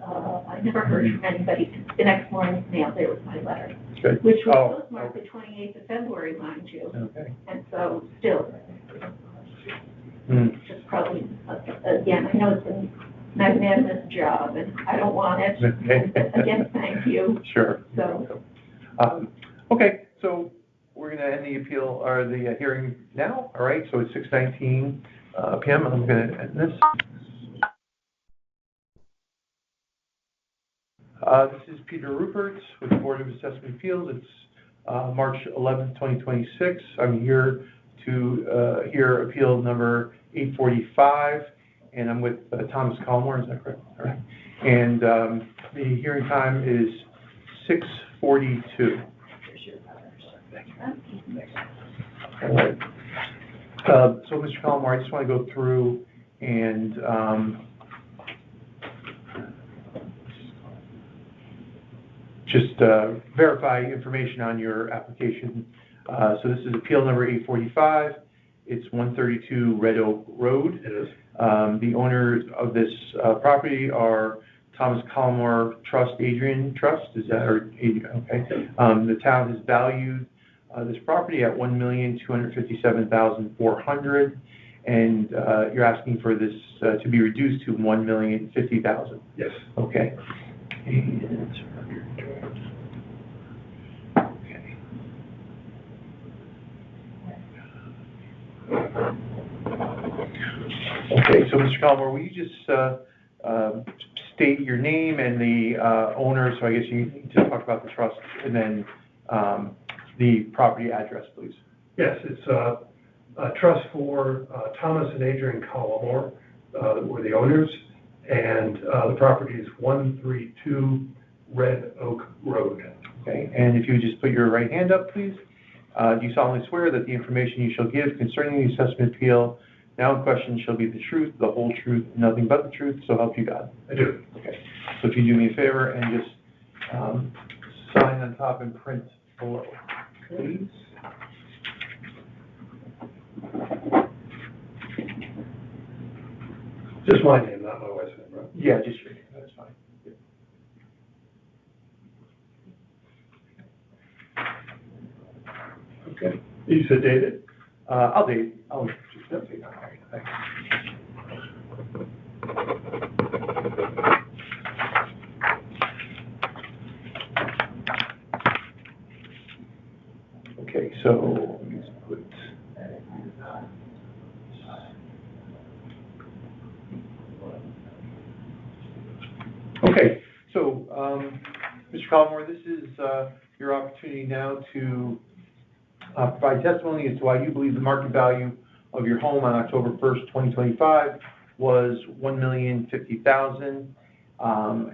I never heard from anybody. The next morning's mail, there was my letter. Good. Which was postmarked the 28th of February, mind you. Okay. And so, still, just probably, again, I know it's a magnanimous job, and I don't want it. Again, thank you. Sure. So. Okay, so we're going to end the appeal, or the hearing now, all right? So it's 6:19 p.m., and I'm going to end this. This is Peter Rupert with the Board of Assessment Appeals. It's March 11th, 2026. I'm here to hear appeal number 845, and I'm with Thomas Collmore, is that correct? All right. And the hearing time is 6:42. All right. So, Mr. Collmore, I just want to go through and just verify information on your application. So this is appeal number 845. It's 132 Red Oak Road. It is. The owners of this property are Thomas Collmore Trust, Adrian Trust. Is that, or Adrian? Okay. The town has valued this property at $1,257,400, and you're asking for this to be reduced to $1,050,000. Yes. Okay. And, okay, so Mr. Collmore, will you just state your name and the owner, so I guess you need to talk about the trust, and then the property address, please. Yes, it's a trust for Thomas and Adrian Collimore, were the owners, and the property is 132 Red Oak Road. Okay, and if you would just put your right hand up, please. Do you solemnly swear that the information you shall give concerning the assessment appeal now in question shall be the truth, the whole truth, and nothing but the truth, so help you God? I do. Okay, so if you do me a favor and just sign on top and print below, please. Just my name, not my wife's name, right? Yeah, just your name, that's fine. Okay. You said David? I'll just date on there. Thanks. Okay, so let me just put. Okay, so Mr. Collimore, this is your opportunity now to provide testimony as to why you believe the market value of your home on October 1st, 2025 was $1,050,000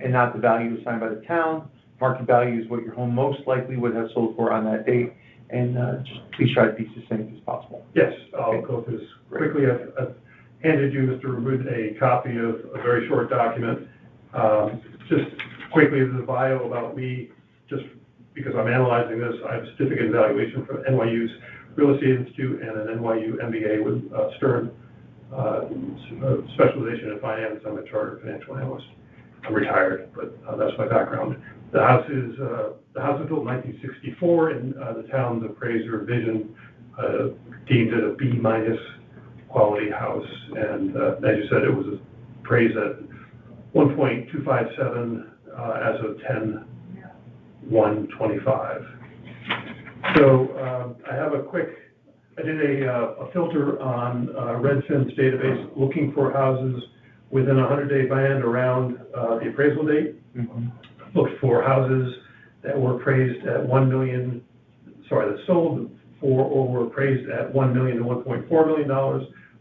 and not the value assigned by the town. Market value is what your home most likely would have sold for on that date, and just please try to be succinct as possible. Yes, I'll go through this quickly. I've handed you, Mr. Reboot, a copy of a very short document. Just quickly, the bio about me, just because I'm analyzing this, I have a certificate in evaluation from NYU's Real Estate Institute and an NYU MBA with Stern specialization in finance. I'm a chartered financial analyst. I'm retired, but that's my background. The house was built in 1964, and the town's appraiser Vision deemed it a B- quality house. And as you said, it was appraised at 1.257 as of 10/1/25. So I have I did a filter on Redfin's database looking for houses within a 100-day band around the appraisal date. Mm-hmm. Looked for houses that were appraised at that sold for or were appraised at $1 million to $1.4 million,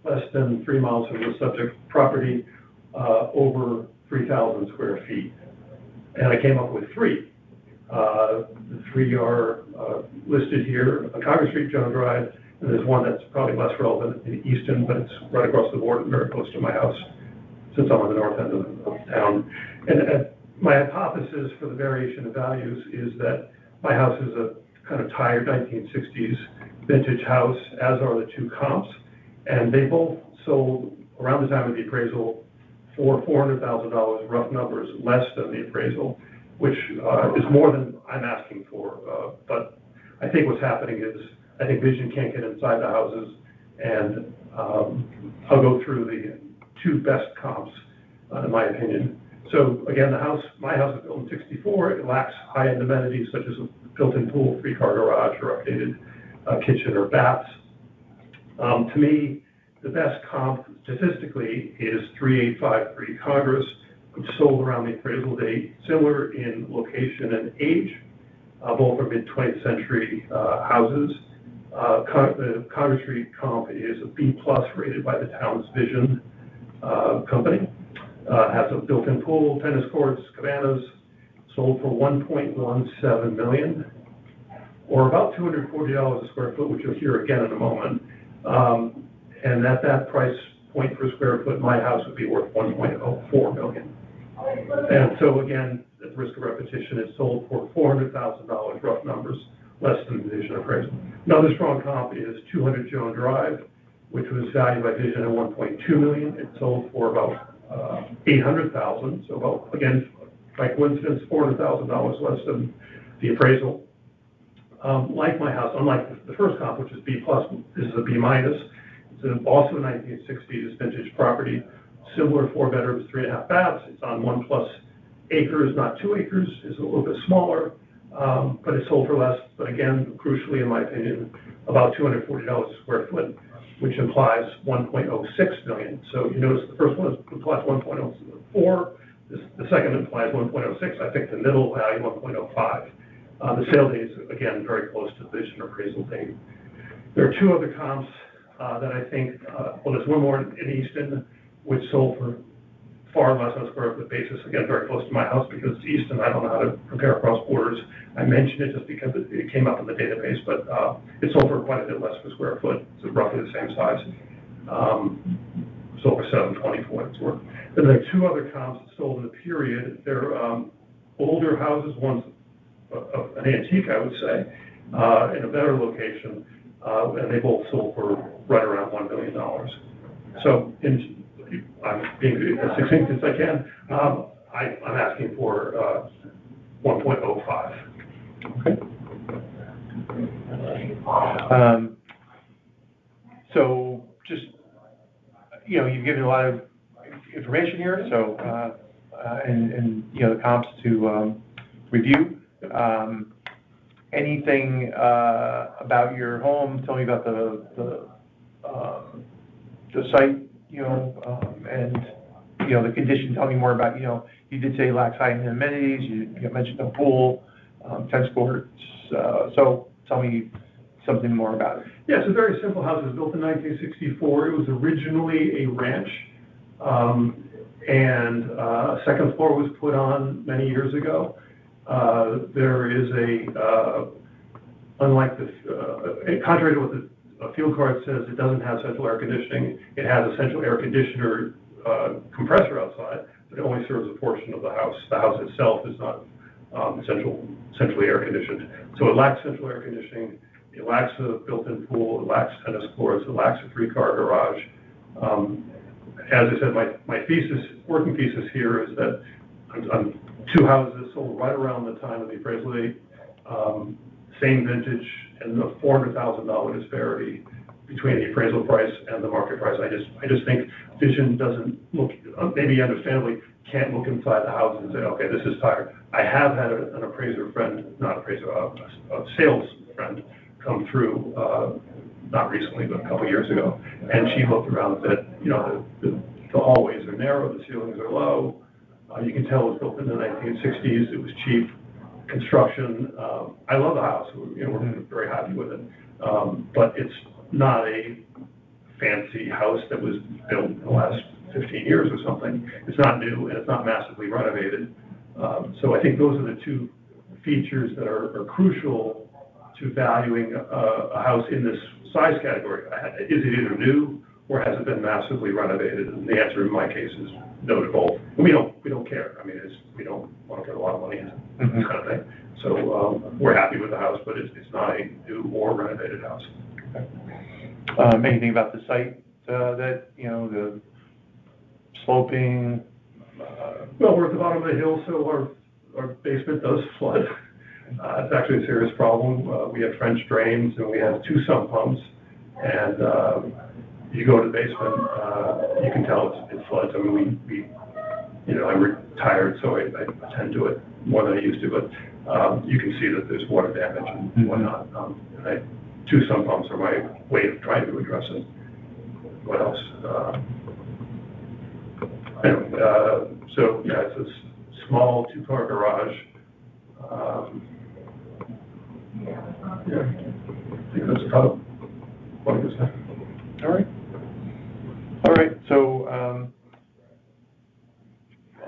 less than 3 miles from the subject property, over 3,000 square feet. And I came up with 3. The 3 are listed here: Congress Street, Jones Drive, and there's one that's probably less relevant in Easton, but it's right across the board and very close to my house, since I'm on the north end of town. And my hypothesis for the variation of values is that my house is a kind of tired 1960s vintage house, as are the 2 comps, and they both sold around the time of the appraisal for $400,000, rough numbers, less than the appraisal, which is more than I'm asking for. But I think what's happening is I think Vision can't get inside the houses, and I'll go through the 2 best comps, in my opinion. So again, my house was built in 64. It lacks high-end amenities such as a built-in pool, 3-car garage, or updated kitchen or baths. To me, the best comp statistically is 3853 Congress, which sold around the appraisal date, similar in location and age. Both are mid-20th century houses. The Congress Street comp is a B+ rated by the town's Vision company. Has a built-in pool, tennis courts, cabanas, sold for $1.17 million, or about $240 a square foot, which you'll hear again in a moment. And at that price point per square foot, my house would be worth $1.04 million. And so again, at the risk of repetition, it sold for $400,000, rough numbers, less than the Vision appraisal. Another strong comp is 200 Joan Drive, which was valued by Vision at $1.2 million. It sold for about $800,000, so about, again, by coincidence, $400,000 less than the appraisal. Like my house, unlike the first comp, which is B+, this is a B-. It's also a 1960s vintage property, similar 4 bedrooms, 3.5 baths. It's on 1+ acres, not 2 acres. It's a little bit smaller, but it sold for less. But again, crucially, in my opinion, about $240 a square foot. which implies 1.06 million. So you notice the first one implies 1.04. The second implies 1.06. I think the middle value 1.05. The sale date is, again, very close to the vision appraisal date. There are two other comps that I think, well, there's one more in Easton, which sold for far less on a square foot basis, again, very close to my house because it's Easton. I don't know how to compare across borders. I mentioned it just because it came up in the database, but it sold for quite a bit less per square foot. It's roughly the same size. Sold for $720 for what it's worth. Then there are two other comps that sold in the period. They're older houses, one's an antique, I would say, in a better location, and they both sold for right around $1 million. So I'm being as succinct as I can. I'm asking for 1.05. Okay. So just, you've given a lot of information here, so, and the comps to review. Anything about your home? Tell me about the site, and the condition. Tell me more about, you did say lacks high-end amenities. You mentioned a pool, tennis courts. So tell me something more about it. Yeah, it's a very simple house. It was built in 1964. It was originally a ranch, and a second floor was put on many years ago. There is unlike contrary to what the field card says, it doesn't have central air conditioning. It has a central air conditioner compressor outside, but it only serves a portion of the house. The house itself is not centrally air conditioned. So it lacks central air conditioning. It lacks a built-in pool. It lacks tennis courts. It lacks a 3-car garage. As I said, my working thesis here is that I'm two houses sold right around the time of the appraisal date, same vintage, and the $400,000 disparity between the appraisal price and the market price. I just think Vision doesn't look, maybe understandably, can't look inside the house and say, okay, this is tired. I have had an appraiser friend, not appraiser, a sales friend come through, not recently, but a couple years ago, and she looked around and said, the hallways are narrow, the ceilings are low. You can tell it was built in the 1960s. It was cheap construction. I love the house. We're very happy with it. But it's not a fancy house that was built in the last 15 years or something. It's not new, and it's not massively renovated. So I think those are the two features that are crucial to valuing a house in this size category. Is it either new or has it been massively renovated? And the answer in my case is no to both. And we don't care. I mean, we don't want to put a lot of money into this kind of thing. So we're happy with the house, but it's not a new or renovated house. Okay. Anything about the site that the sloping? Well, we're at the bottom of the hill, so our basement does flood. It's actually a serious problem. We have French drains and we have 2 sump pumps, and you go to the basement, you can tell it floods. I mean, I'm retired, so I tend to it more than I used to, but you can see that there's water damage and whatnot. 2 sump pumps are my way of trying to address it. What else? Anyway, so yeah, it's a small 2-car garage. Yeah, I think that's about what it is. All right. So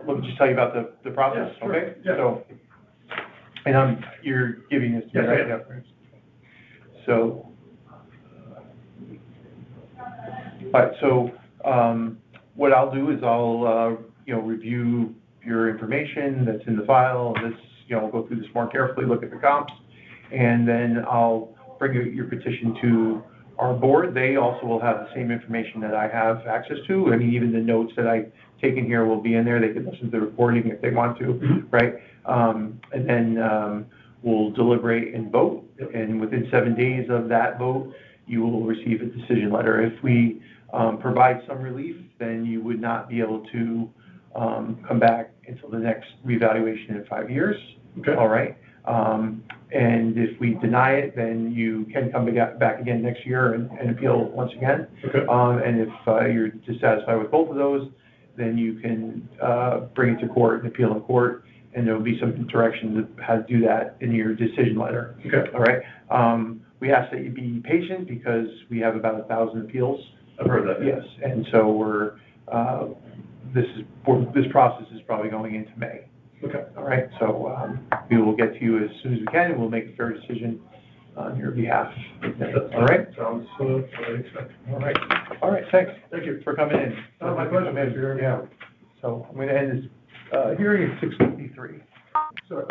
let me just tell you about the process, yeah, sure. okay? Yeah. So, and you're giving this to me, right? Yeah. So, all right. So, what I'll do is I'll review your information that's in the file. We'll go through this more carefully, look at the comps, and then I'll bring your petition to our board. They also will have the same information that I have access to. I mean, even the notes that I've taken here will be in there. They can listen to the recording if they want to, right? And then we'll deliberate and vote. And within 7 days of that vote, you will receive a decision letter. If we provide some relief, then you would not be able to come back until the next revaluation in 5 years. Okay. All right. And if we deny it, then you can come back again next year and appeal once again. Okay. And if you're dissatisfied with both of those, then you can bring it to court and appeal in court, and there will be some direction to how to do that in your decision letter. Okay. All right? We ask that you be patient because we have about 1,000 appeals. I've heard that. Yes, and so this process is probably going into May. Okay. All right, so we will get to you as soon as we can, and we'll make a fair decision on your behalf. All right? Sounds what I expect. All right, thanks. Thank you. For coming in. My pleasure. Thank you very much. Yeah. So I'm going to end this hearing at 6:53. Sorry.